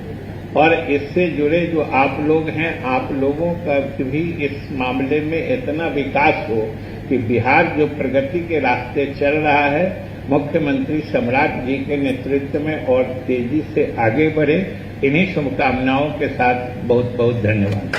Speaker 5: और इससे जुड़े जो आप लोग हैं, आप लोगों का भी इस मामले में इतना विकास हो कि बिहार जो प्रगति के रास्ते चल रहा है, मुख्यमंत्री सम्राट जी के नेतृत्व में और तेजी से आगे बढ़े। इन्हीं शुभकामनाओं के साथ बहुत बहुत धन्यवाद।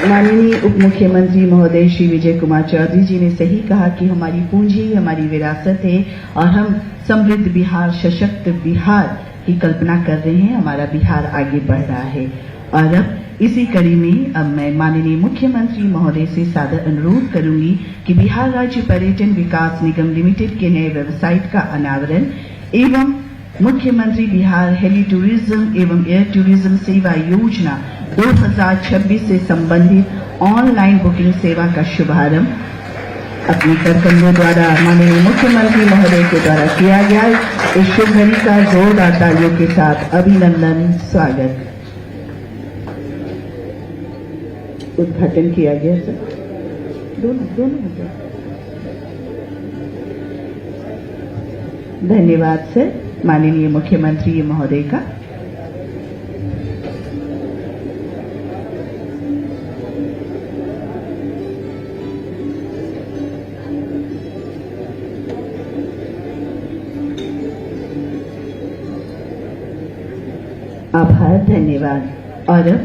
Speaker 1: माननीय उप मुख्यमंत्री महोदय श्री विजय कुमार चौधरी जी ने सही कहा कि हमारी पूंजी हमारी विरासत है और हम समृद्ध बिहार, सशक्त बिहार की कल्पना कर रहे हैं। हमारा बिहार आगे बढ़ रहा है और अब इसी कड़ी में अब मैं माननीय मुख्यमंत्री महोदय से सादर अनुरोध करूंगी कि बिहार राज्य पर्यटन विकास निगम लिमिटेड के नए वेबसाइट का अनावरण एवं मुख्यमंत्री बिहार हेली टूरिज्म एवं एयर टूरिज्म सेवा योजना 2026 से संबंधित ऑनलाइन बुकिंग सेवा का शुभारंभ अपने करकंदों द्वारा माननीय मुख्यमंत्री महोदय के द्वारा किया गया। इस शुभ घड़ी का जोरदार तालियों के साथ अभिनंदन स्वागत उद्घाटन किया गया। सर दोनों धन्यवाद सर माननीय मुख्यमंत्री महोदय का। आभार, धन्यवाद। और अब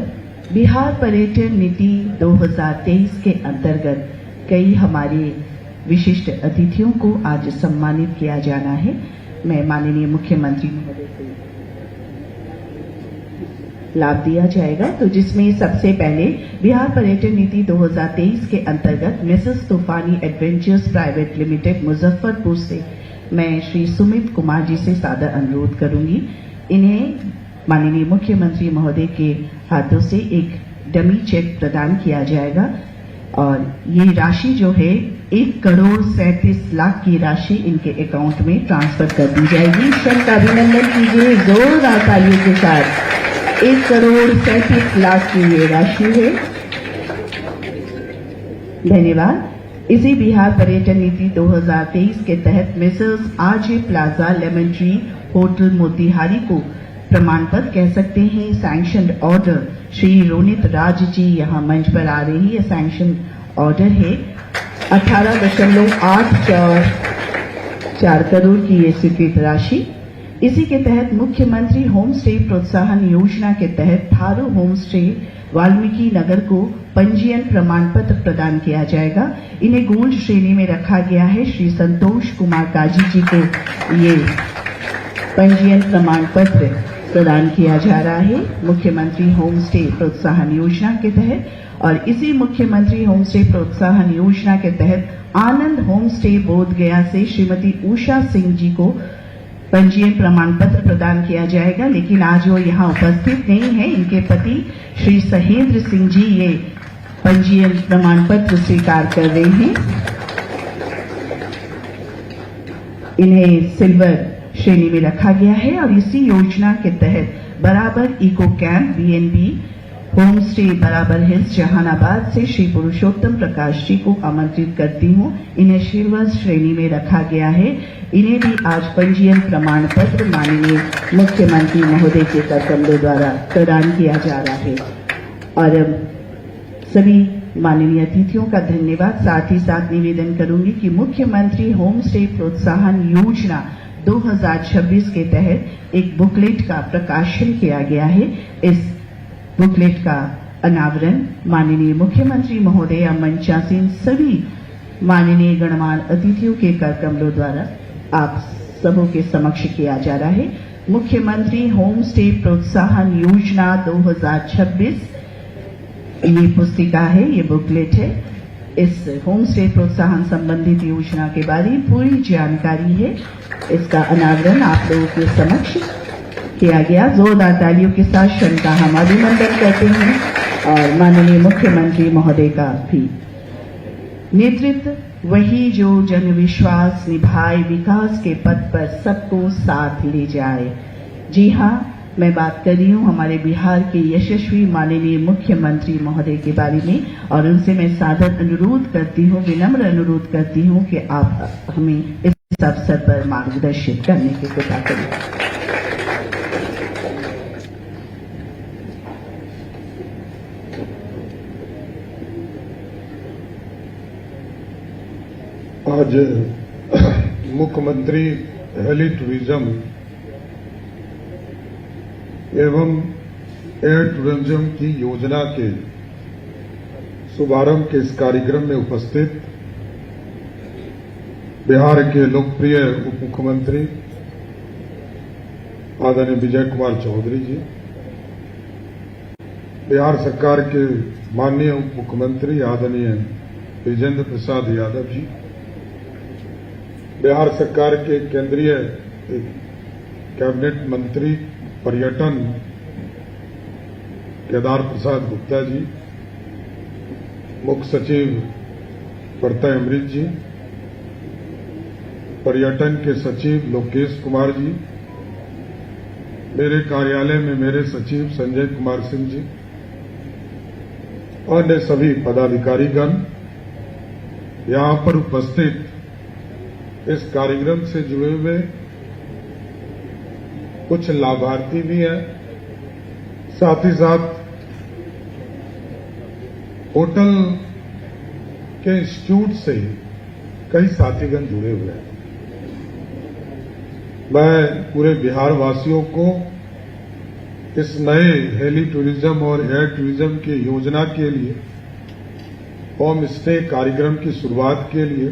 Speaker 1: बिहार पर्यटन नीति 2023 के अंतर्गत कई हमारे विशिष्ट अतिथियों को आज सम्मानित किया जाना है। मैं माननीय मुख्यमंत्री महोदय से लाभ दिया जाएगा, तो जिसमें सबसे पहले बिहार पर्यटन नीति 2023 के अंतर्गत मिसेस तूफानी एडवेंचर्स प्राइवेट लिमिटेड मुजफ्फरपुर से मैं श्री सुमित कुमार जी से सादर अनुरोध करूंगी। इन्हें माननीय मुख्यमंत्री महोदय के हाथों से एक डमी चेक प्रदान किया जाएगा और ये राशि जो है 1,37,00,000 की राशि इनके अकाउंट में ट्रांसफर कर दी जाएगी। क्षण का अभिनंदन कीजिए जोरदार तालियों के साथ। 1,37,00,000 की ये राशि है। धन्यवाद। इसी बिहार पर्यटन नीति 2023 के तहत Mrs RJ plaza lemon tree hotel Motihari को प्रमाण पत्र कह सकते हैं सैंक्शनड ऑर्डर श्री रोनित राज जी यहां मंच पर आ रही है। सैंक्शन ऑर्डर है 18.844 करोड़ की ये स्वीकृत राशि। इसी के तहत मुख्यमंत्री होम स्टे प्रोत्साहन योजना के तहत थारू होम स्टे वाल्मीकि नगर को पंजीयन प्रमाण पत्र प्रदान किया जाएगा। इन्हें गोल्ड श्रेणी में रखा गया है। श्री संतोष कुमार काजी जी को ये पंजीयन प्रमाण पत्र प्रदान किया जा रहा है मुख्यमंत्री होम स्टे प्रोत्साहन योजना के तहत। और इसी मुख्यमंत्री होम स्टे प्रोत्साहन योजना के तहत आनंद होम स्टे बोध गया से श्रीमती उषा सिंह जी को पंजीयन प्रमाण पत्र प्रदान किया जाएगा, लेकिन आज वो यहाँ उपस्थित नहीं है। इनके पति श्री सहेंद्र सिंह जी ये पंजीयन प्रमाण पत्र स्वीकार कर रहे हैं। इन्हें सिल्वर श्रेणी में रखा गया है और इसी योजना के तहत Barabar eco camp BnB home stay Barabar hills Jahanabad से श्री पुरुषोत्तम प्रकाश जी को आमंत्रित करती हूं। इन्हें सिल्वर श्रेणी में रखा गया है। इन्हें भी आज पंजीयन प्रमाण पत्र माननीय मुख्यमंत्री महोदय के कर कमलों द्वारा प्रदान किया जा रहा है। और सभी माननीय अतिथियों का धन्यवाद। साथ ही साथ निवेदन करूंगी कि मुख्यमंत्री होम स्टे प्रोत्साहन योजना 2026 के तहत एक बुकलेट का प्रकाशन किया गया है। इस बुकलेट का अनावरण माननीय मुख्यमंत्री महोदय मंचासीन सभी माननीय गणमान्य अतिथियों के कर कमलों द्वारा आप सबों के समक्ष किया जा रहा है। मुख्यमंत्री होम स्टे प्रोत्साहन योजना 2026 ये पुस्तिका है, ये बुकलेट है। इस होम स्टे प्रोत्साहन संबंधित योजना के बारे में पूरी जानकारी है। इसका अनावरण आप लोगों के समक्ष किया गया। जोरदार तालियों के साथ क्षण का हम अभिनंदन करते हैं और माननीय मुख्यमंत्री महोदय का भी नेतृत्व वही जो जनविश्वास निभाए, विकास के पथ पर सबको साथ ले जाए। जी हाँ, मैं बात कर रही हूँ हमारे बिहार के यशस्वी माननीय मुख्यमंत्री महोदय के बारे में और उनसे मैं सादर अनुरोध करती हूँ, विनम्र अनुरोध करती हूँ कि आप हमें इस अवसर पर मार्गदर्शित करने की कृपा करें।
Speaker 6: आज मुख्यमंत्री हेली टूरिज्म एवं एयर टूरिज्म की योजना के शुभारंभ के इस कार्यक्रम में उपस्थित बिहार के लोकप्रिय उप मुख्यमंत्री आदरणीय विजय कुमार चौधरी जी, बिहार सरकार के माननीय उप मुख्यमंत्री आदरणीय विजेंद्र प्रसाद यादव जी, बिहार सरकार के केंद्रीय कैबिनेट मंत्री पर्यटन केदार प्रसाद गुप्ता जी, मुख्य सचिव प्रत्यय अमृत जी, पर्यटन के सचिव लोकेश कुमार जी, मेरे कार्यालय में मेरे सचिव संजय कुमार सिंह जी, अन्य सभी पदाधिकारीगण, यहां पर उपस्थित इस कार्यक्रम से जुड़े हुए कुछ लाभार्थी भी हैं, साथ ही साथ होटल के इंस्टीट्यूट से कई साथीगण जुड़े हुए हैं। मैं पूरे बिहार वासियों को इस नए हेली टूरिज्म और एयर टूरिज्म की योजना के लिए, होम स्टे कार्यक्रम की शुरुआत के लिए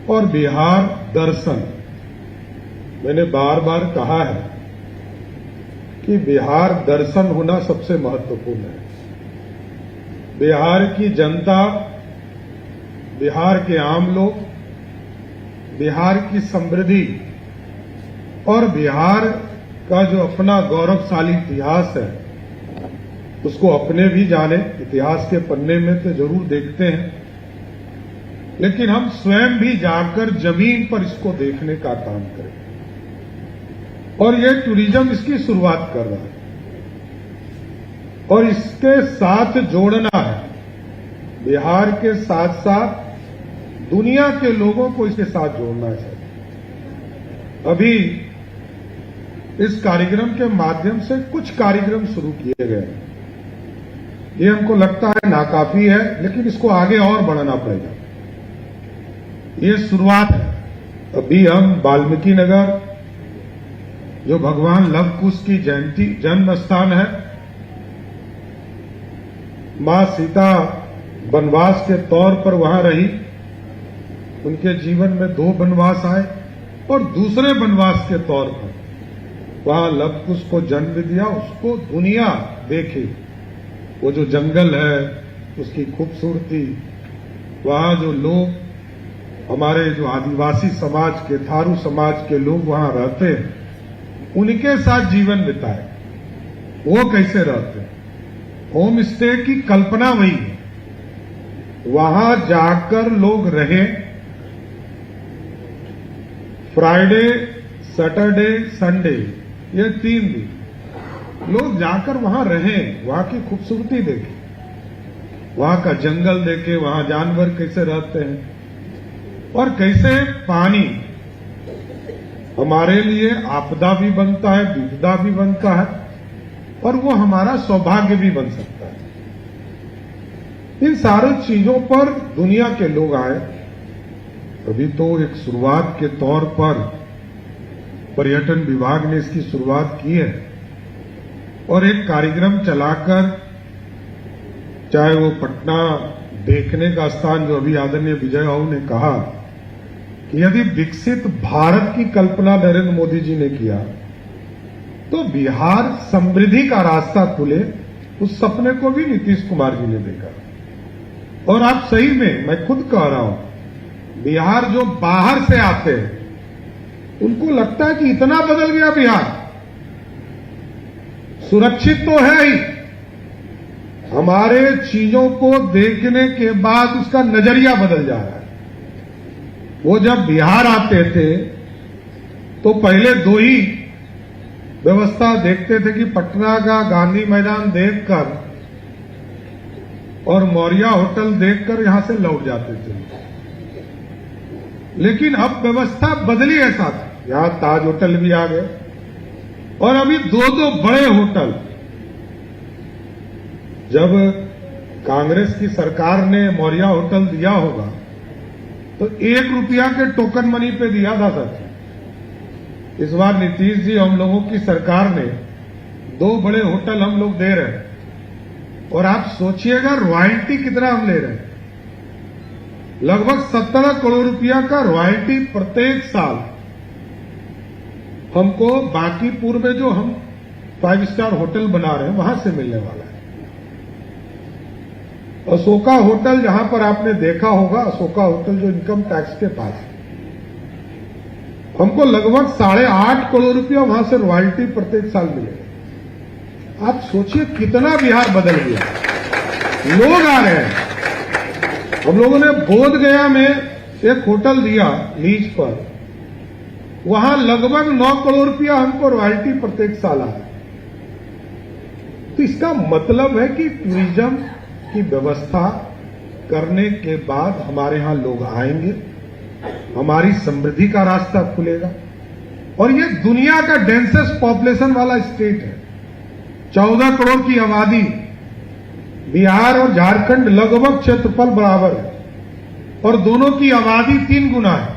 Speaker 6: और बिहार दर्शन, मैंने बार बार कहा है कि बिहार दर्शन होना सबसे महत्वपूर्ण है। बिहार की जनता, बिहार के आम लोग, बिहार की समृद्धि और बिहार का जो अपना गौरवशाली इतिहास है उसको अपने भी जाने। इतिहास के पन्ने में तो जरूर देखते हैं, लेकिन हम स्वयं भी जाकर जमीन पर इसको देखने का काम करें। और ये टूरिज्म इसकी शुरुआत कर रहा है और इसके साथ जोड़ना है, बिहार के साथ साथ दुनिया के लोगों को इसके साथ जोड़ना है। अभी इस कार्यक्रम के माध्यम से कुछ कार्यक्रम शुरू किए गए हैं। ये हमको लगता है नाकाफी है, लेकिन इसको आगे और बढ़ाना पड़ेगा। ये शुरुआत है। अभी हम वाल्मीकि नगर, जो भगवान लव कुश की जयंती जन्म स्थान है, मां सीता वनवास के तौर पर वहां रही, उनके जीवन में 2 वनवास आए और दूसरे वनवास के तौर पर वहां लव कुश को जन्म दिया, उसको दुनिया देखे। वो जो जंगल है, उसकी खूबसूरती, वहां जो लोग, हमारे जो आदिवासी समाज के, थारू समाज के लोग वहां रहते हैं, उनके साथ जीवन बिताए। वो कैसे रहते हैं? होम स्टे की कल्पना वही है, वहां जाकर लोग रहे, फ्राइडे सैटरडे, संडे, ये 3 दिन लोग जाकर वहां रहें, वहां की खूबसूरती देखें, वहां का जंगल देखें, वहां जानवर कैसे रहते हैं और कैसे पानी हमारे लिए आपदा भी बनता है, विपदा भी बनता है और वो हमारा सौभाग्य भी बन सकता है। इन सारी चीजों पर दुनिया के लोग आए। अभी तो एक शुरुआत के तौर पर पर्यटन विभाग ने इसकी शुरुआत की है और एक कार्यक्रम चलाकर, चाहे वो पटना देखने का स्थान, जो अभी आदरणीय विजय बाबू ने कहा कि यदि विकसित भारत की कल्पना नरेंद्र मोदी जी ने किया तो बिहार समृद्धि का रास्ता खुले, उस सपने को भी नीतीश कुमार जी ने देखा। और आप सही में, मैं खुद कह रहा हूं, बिहार जो बाहर से आते हैं उनको लगता है कि इतना बदल गया बिहार। सुरक्षित तो है ही, हमारे चीजों को देखने के बाद उसका नजरिया बदल जा रहा है। वो जब बिहार आते थे तो पहले 2 ही व्यवस्था देखते थे कि पटना का गांधी मैदान देखकर और मौर्या होटल देखकर यहां से लौट जाते थे। लेकिन अब व्यवस्था बदली है साथ, यहां ताज होटल भी आ गए और अभी 2 बड़े होटल। जब कांग्रेस की सरकार ने मौर्या होटल दिया होगा तो 1 रुपया के टोकन मनी पे दिया था सर। इस बार नीतीश जी, हम लोगों की सरकार ने 2 बड़े होटल हम लोग दे रहे हैं और आप सोचिएगा रॉयल्टी कितना हम ले रहे हैं। लगभग 17 करोड़ रुपया का रॉयल्टी प्रत्येक साल हमको बांकीपुर में जो हम 5 स्टार होटल बना रहे हैं वहां से मिलने वाला है। अशोका होटल, जहां पर आपने देखा होगा, अशोका होटल जो इनकम टैक्स के पास है, हमको लगभग 8.5 करोड़ रुपया वहां से रॉयल्टी प्रत्येक साल मिलेगा। आप सोचिए कितना बिहार बदल गया। लोग आ रहे हैं। हम लोगों ने बोधगया में एक होटल दिया लीज पर, वहां लगभग 9 करोड़ रुपया हमको रॉयल्टी प्रत्येक साल आया। तो इसका मतलब है कि टूरिज्म की व्यवस्था करने के बाद हमारे यहां लोग आएंगे, हमारी समृद्धि का रास्ता खुलेगा। और ये दुनिया का डेंसेस्ट पॉपुलेशन वाला स्टेट है। 14 करोड़ की आबादी, बिहार और झारखंड लगभग क्षेत्रफल बराबर है और दोनों की आबादी 3 गुना है।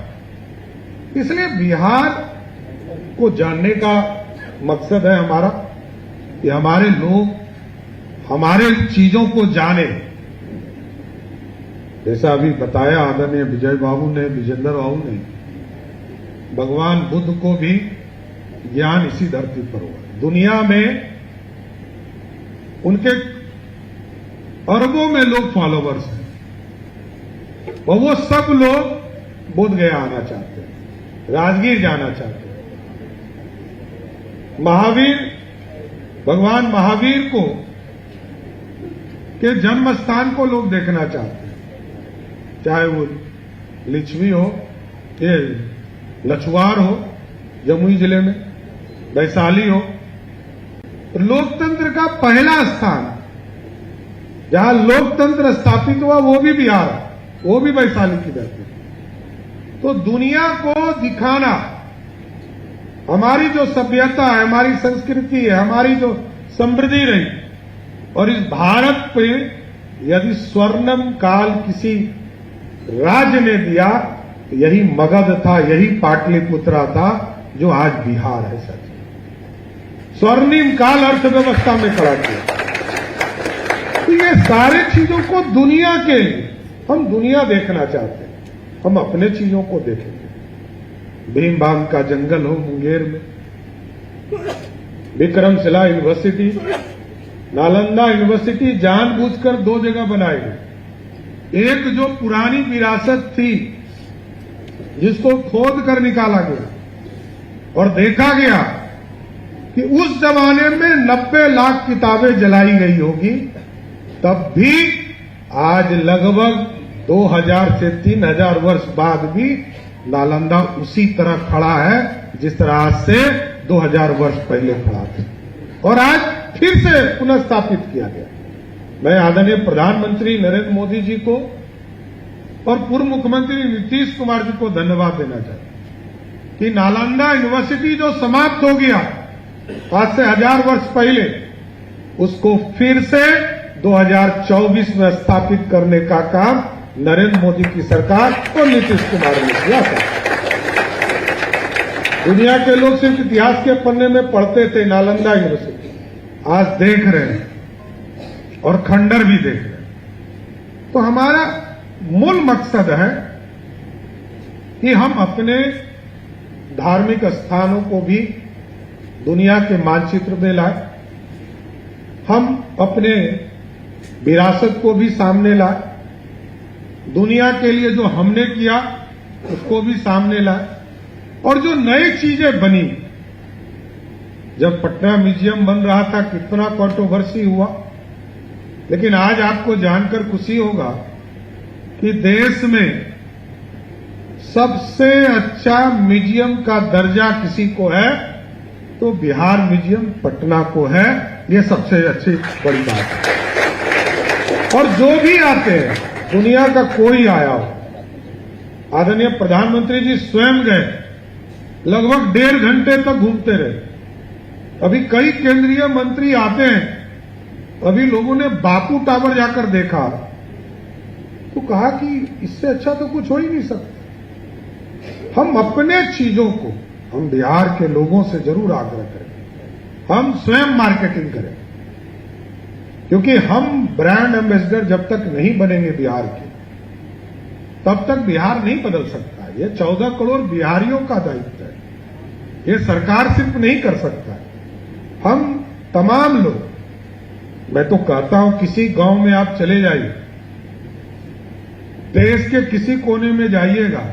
Speaker 6: इसलिए बिहार को जानने का मकसद है हमारा कि हमारे लोग हमारे चीजों को जाने। जैसा अभी बताया आदरणीय विजय बाबू ने, विजेंद्र बाबू ने, भगवान बुद्ध को भी ज्ञान इसी धरती पर हुआ। दुनिया में उनके अरबों में लोग फॉलोवर्स हैं और वो सब लोग बोधगया आना चाहते हैं, राजगीर जाना चाहते हैं। महावीर, भगवान महावीर को के जन्म स्थान को लोग देखना चाहते हैं, चाहे वो लिच्छवी हो, ये लछवार हो जमुई जिले में, वैशाली हो। लोकतंत्र का पहला स्थान जहां लोकतंत्र स्थापित हुआ वो भी बिहार, वो भी वैशाली की धरती। तो दुनिया को दिखाना हमारी जो सभ्यता है, हमारी संस्कृति है, हमारी जो समृद्धि रही, और इस भारत पे यदि स्वर्णम काल किसी राज्य ने दिया तो यही मगध था, यही पाटलिपुत्रा था, जो आज बिहार है। सर, स्वर्णिम काल अर्थव्यवस्था में खड़ा किया। तो ये सारे चीजों को दुनिया के लिए, हम दुनिया देखना चाहते हैं, हम अपने चीजों को देखेंगे। भीमबांध का जंगल हो मुंगेर में, विक्रमशिला यूनिवर्सिटी, नालंदा यूनिवर्सिटी जानबूझकर 2 जगह बनाई गई। एक जो पुरानी विरासत थी जिसको खोद कर निकाला गया और देखा गया कि उस जमाने में 90 लाख किताबें जलाई गई होगी, तब भी आज लगभग 2000 से 3000 वर्ष बाद भी नालंदा उसी तरह खड़ा है जिस तरह से 2000 वर्ष पहले खड़ा था और आज फिर से पुनः स्थापित किया गया। मैं आदरणीय प्रधानमंत्री नरेंद्र मोदी जी को और पूर्व मुख्यमंत्री नीतीश कुमार जी को धन्यवाद देना चाहता हूं कि नालंदा यूनिवर्सिटी जो समाप्त हो गया आज से 1000 वर्ष पहले, उसको फिर से 2024 में स्थापित करने का काम नरेंद्र मोदी की सरकार और नीतीश कुमार ने किया था। दुनिया के लोग सिर्फ इतिहास के पन्ने में पढ़ते थे नालंदा यूनिवर्सिटी, आज देख रहे हैं और खंडर भी देख रहे हैं। तो हमारा मूल मकसद है कि हम अपने धार्मिक स्थानों को भी दुनिया के मानचित्र में लाए, हम अपने विरासत को भी सामने लाए, दुनिया के लिए जो हमने किया उसको भी सामने लाए, और जो नई चीजें बनी, जब पटना म्यूजियम बन रहा था कितना कंट्रोवर्सी हुआ, लेकिन आज आपको जानकर खुशी होगा कि देश में सबसे अच्छा म्यूजियम का दर्जा किसी को है तो बिहार म्यूजियम पटना को है। ये सबसे अच्छी बड़ी बात है। और जो भी आते हैं, दुनिया का कोई आया हो, आदरणीय प्रधानमंत्री जी स्वयं गए, लगभग 1.5 घंटे तक घूमते रहे। अभी कई केंद्रीय मंत्री आते हैं, अभी लोगों ने बापू टावर जाकर देखा तो कहा कि इससे अच्छा तो कुछ हो ही नहीं सकता। हम अपने चीजों को, हम बिहार के लोगों से जरूर आग्रह करें, हम स्वयं मार्केटिंग करें, क्योंकि हम ब्रांड एम्बेसडर जब तक नहीं बनेंगे बिहार के, तब तक बिहार नहीं बदल सकता। ये 14 करोड़ बिहारियों का दायित्व है, ये सरकार सिर्फ नहीं कर सकता। हम तमाम लोग, मैं तो कहता हूं किसी गांव में आप चले जाइए, देश के किसी कोने में जाइएगा,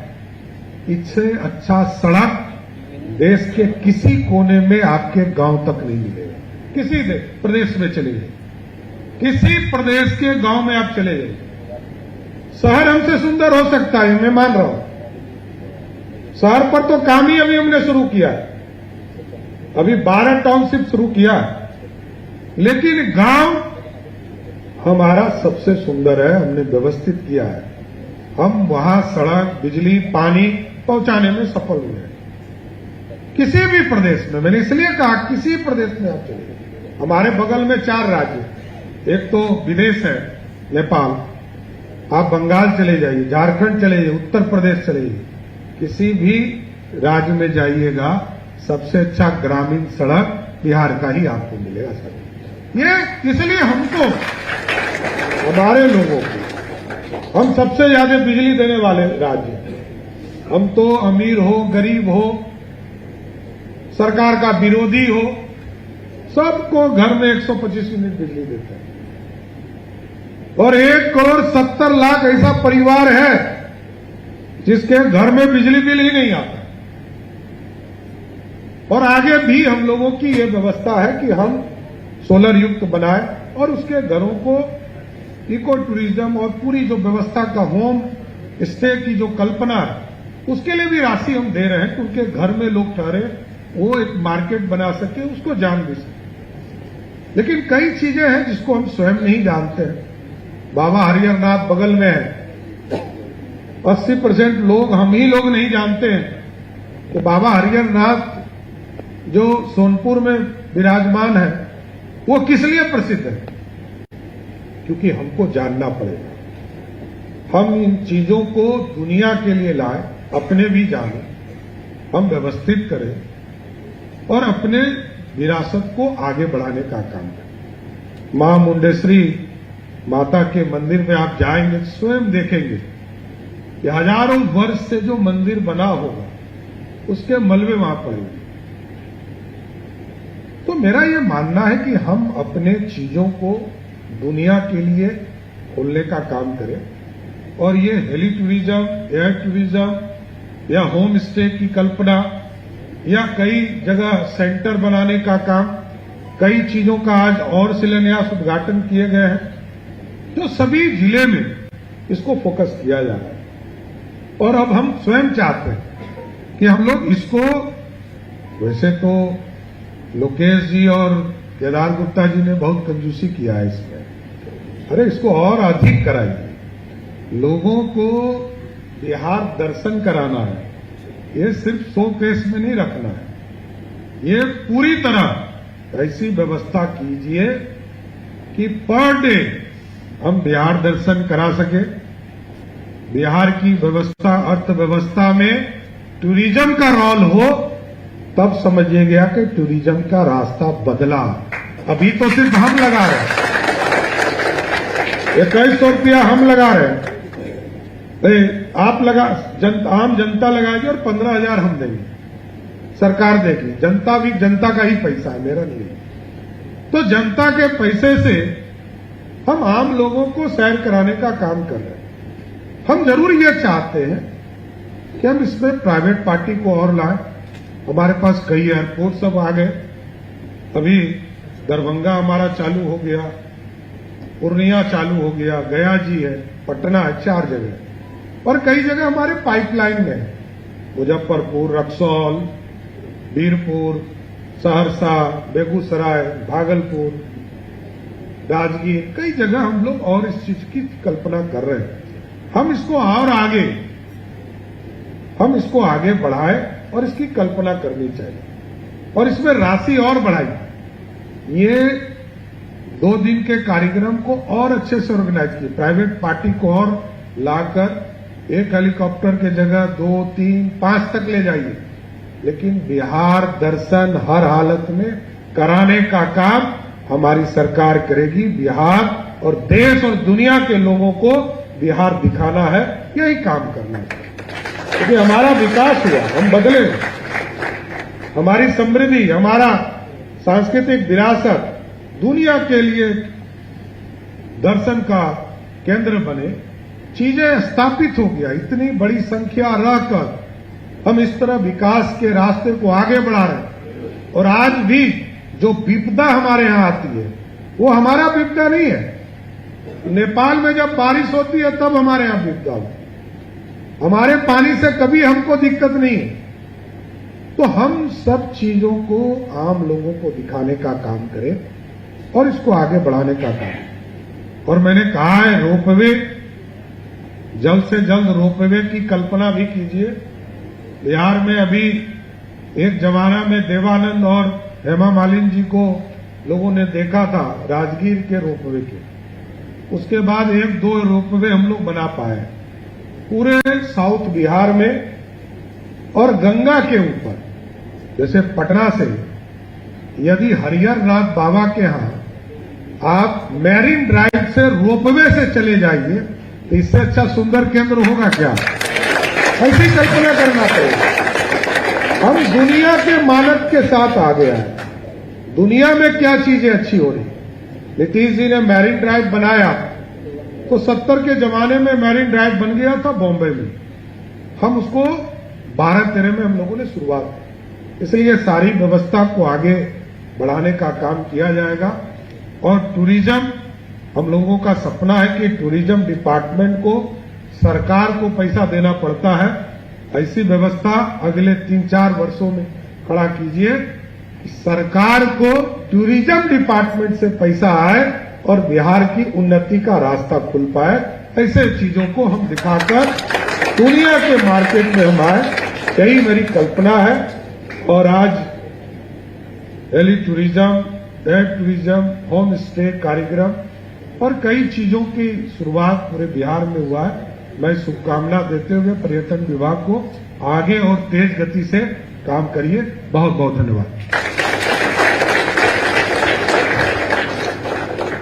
Speaker 6: इससे अच्छा सड़क देश के किसी कोने में आपके गांव तक नहीं मिलेगा। किसी प्रदेश में चले जाइए, किसी प्रदेश के गांव में आप चले जाइए, शहर हमसे सुंदर हो सकता है, मैं मान रहा हूं। शहर पर तो काम ही अभी हमने शुरू किया है, अभी 12 टाउनशिप शुरू किया है, लेकिन गांव हमारा सबसे सुंदर है, हमने व्यवस्थित किया है। हम वहां सड़क, बिजली, पानी पहुंचाने में सफल हुए हैं। किसी भी प्रदेश में, मैंने इसलिए कहा किसी प्रदेश में आप चलिए, हमारे बगल में 4 राज्य, एक तो विदेश है नेपाल, आप बंगाल चले जाइए, झारखंड चले जाइए, उत्तर प्रदेश चले जाइए, किसी भी राज्य में जाइएगा सबसे अच्छा ग्रामीण सड़क बिहार का ही आपको मिलेगा सर। ये इसलिए हमको, हमारे लोगों को, हम सबसे ज्यादा बिजली देने वाले राज्य हैं। हम तो अमीर हो, गरीब हो, सरकार का विरोधी हो, सबको घर में 125 यूनिट बिजली देते हैं। और 1,70,00,000 ऐसा परिवार है जिसके घर में बिजली बिल ही नहीं आता। और आगे भी हम लोगों की ये व्यवस्था है कि हम सोलर युक्त बनाए और उसके घरों को इको टूरिज्म और पूरी जो व्यवस्था का होम स्टे की जो कल्पना है, उसके लिए भी राशि हम दे रहे हैं कि उनके घर में लोग ठहरे, वो एक मार्केट बना सके, उसको जान भी सके। लेकिन कई चीजें हैं जिसको हम स्वयं नहीं जानते हैं। बाबा हरिहरनाथ बगल में है, 80% लोग, हम ही लोग नहीं जानते हैं कि बाबा हरिहरनाथ जो सोनपुर में विराजमान है वो किस लिए प्रसिद्ध है, क्योंकि हमको जानना पड़ेगा। हम इन चीजों को दुनिया के लिए लाए, अपने भी जाने, हम व्यवस्थित करें और अपने विरासत को आगे बढ़ाने का काम करें। मां मुंडेश्वरी माता के मंदिर में आप जाएंगे, स्वयं देखेंगे कि हजारों वर्ष से जो मंदिर बना होगा उसके मलबे वहां पड़े। तो मेरा ये मानना है कि हम अपने चीजों को दुनिया के लिए खोलने का काम करें और ये हेली टूरिज्म, एयर टूरिज्म या होम स्टे की कल्पना या कई जगह सेंटर बनाने का काम, कई चीजों का आज और शिलान्यास उद्घाटन किए गए हैं, तो सभी जिले में इसको फोकस किया जा रहा है। और अब हम स्वयं चाहते हैं कि हम लोग इसको वैसे तो लोकेश जी और केदार गुप्ता जी ने बहुत कंजूसी किया है इसमें। अरे इसको और अधिक कराइए, लोगों को बिहार दर्शन कराना है, ये सिर्फ शो केस में नहीं रखना है, ये पूरी तरह ऐसी व्यवस्था कीजिए कि पर डे हम बिहार दर्शन करा सके। बिहार की व्यवस्था, अर्थव्यवस्था में टूरिज्म का रोल हो, तब समझिए गया कि टूरिज्म का रास्ता बदला। अभी तो सिर्फ हम लगा रहे हैं, 2100 रुपया हम लगा रहे हैं, आप लगा, आम जनता लगाएगी और 15,000 हम देंगे, सरकार देगी। जनता भी जनता का ही पैसा है, मेरा नहीं है। तो जनता के पैसे से हम आम लोगों को सैर कराने का काम कर रहे हैं। हम जरूर ये चाहते हैं कि हम इसमें प्राइवेट पार्टी को और लाएं। हमारे पास कई एयरपोर्ट सब आ गए, अभी दरभंगा हमारा चालू हो गया, पूर्णिया चालू हो गया, गया जी है, पटना है, 4 जगह, और कई जगह हमारे पाइपलाइन में है, मुजफ्फरपुर, रक्सौल, बीरपुर, सहरसा, बेगूसराय, भागलपुर, राजगीर, कई जगह हम लोग और इस चीज की कल्पना कर रहे हैं। हम इसको आगे बढ़ाएं और इसकी कल्पना करनी चाहिए और इसमें राशि और बढ़ाई। ये 2 दिन के कार्यक्रम को और अच्छे से ऑर्गेनाइज किए, प्राइवेट पार्टी को और लाकर एक हेलीकॉप्टर के जगह 2, 3, 5 तक ले जाइए, लेकिन बिहार दर्शन हर हालत में कराने का काम हमारी सरकार करेगी। बिहार और देश और दुनिया के लोगों को बिहार दिखाना है, यही काम करना है, क्योंकि हमारा विकास हुआ, हम बदले, हमारी समृद्धि, हमारा सांस्कृतिक विरासत दुनिया के लिए दर्शन का केंद्र बने, चीजें स्थापित हो गया। इतनी बड़ी संख्या रहकर हम इस तरह विकास के रास्ते को आगे बढ़ा रहे हैं। और आज भी जो विपदा हमारे यहां आती है, वो हमारा विपदा नहीं है। नेपाल में जब बारिश होती है तब हमारे यहां विपदा होती है, हमारे पानी से कभी हमको दिक्कत नहीं है। तो हम सब चीजों को आम लोगों को दिखाने का काम करें और इसको आगे बढ़ाने का काम। और मैंने कहा है, रोपवे, जल्द से जल्द रोपवे की कल्पना भी कीजिए। बिहार में अभी एक जमाना में देवानंद और हेमा मालिनी जी को लोगों ने देखा था राजगीर के रोपवे के, उसके बाद 1-2 रोपवे हम लोग बना पाए पूरे साउथ बिहार में। और गंगा के ऊपर, जैसे पटना से यदि हरिहर नाथ बाबा के यहां आप मैरीन ड्राइव से रोपवे से चले जाइए, तो इससे अच्छा सुंदर केंद्र होगा क्या? ऐसी कल्पना करना पड़ेगा। हम दुनिया के मानक के साथ आगे आए। दुनिया में क्या चीजें अच्छी हो रही, नीतीश जी ने मैरीन ड्राइव बनाया तो 70 के जमाने में मैरीन ड्राइव बन गया था बॉम्बे में, हम उसको 12-13 में हम लोगों ने शुरुआत की। इसलिए सारी व्यवस्था को आगे बढ़ाने का काम किया जाएगा। और टूरिज्म, हम लोगों का सपना है कि टूरिज्म डिपार्टमेंट को सरकार को पैसा देना पड़ता है, ऐसी व्यवस्था अगले 3-4 वर्षों में खड़ा कीजिए कि सरकार को टूरिज्म डिपार्टमेंट से पैसा आए और बिहार की उन्नति का रास्ता खुल पाए। ऐसे चीजों को हम दिखाकर दुनिया के मार्केट में हम आए, यही मेरी कल्पना है। और आज heli tourism, air tourism, home stay कार्यक्रम और कई चीजों की शुरुआत पूरे बिहार में हुआ है। मैं शुभकामना देते हुए पर्यटन विभाग को आगे और तेज गति से काम करिए। बहुत बहुत धन्यवाद।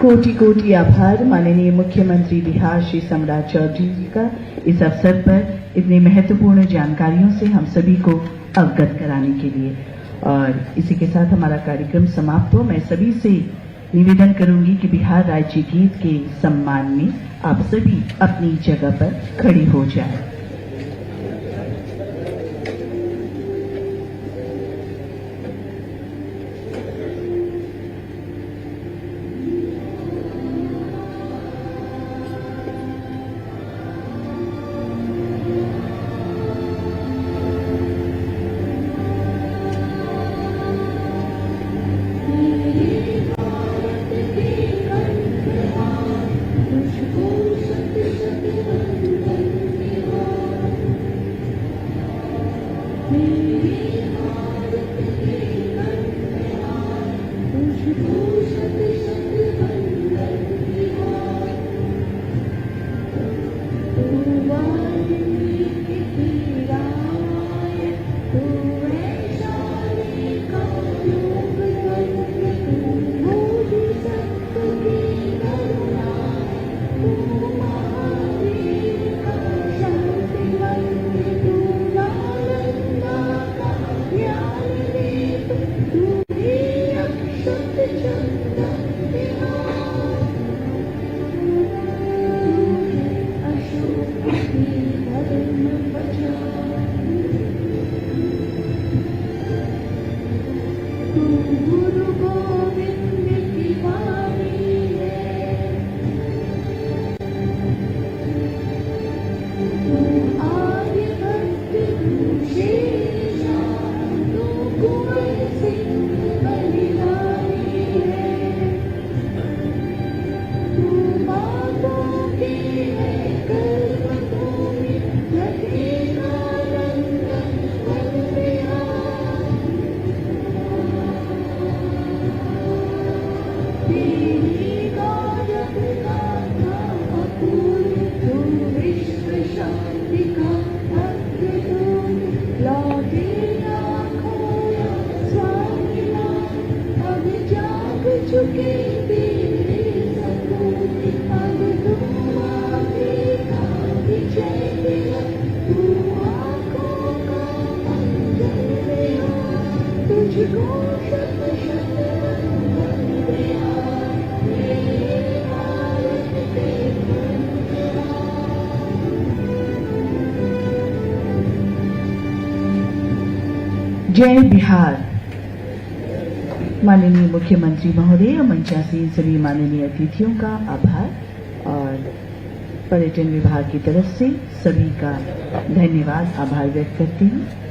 Speaker 1: कोटि कोटि आभार माननीय मुख्यमंत्री बिहार श्री सम्राट चौधरी जी का इस अवसर पर इतनी महत्वपूर्ण जानकारियों से हम सभी को अवगत कराने के लिए। और इसी के साथ हमारा कार्यक्रम समाप्त हो। मैं सभी से निवेदन करूंगी कि बिहार राज्य गीत के सम्मान में आप सभी अपनी जगह पर खड़े हो जाएं।
Speaker 7: गुरु गोविंद की वाणी है, तू आर्य भक्त शेषशाह, तू कुंवर सिंह बलिदानी है, तू बातों की है कर्मभूमि, धरती का रंगन तेरी गौरव गाथा अपूर्व, तू विश्व शांति का अद्भुत, लौटे आँखों स्वामी नाम, अब जाग चुके तेरे सपूत, अब तुम आगे का विजय दिला, तू आँखों का मंजर दिया, तुझको शत शत
Speaker 1: जय बिहार। माननीय मुख्यमंत्री महोदय और मंचासीन सभी माननीय अतिथियों का आभार और पर्यटन विभाग की तरफ से सभी का धन्यवाद आभार व्यक्त करती हूँ।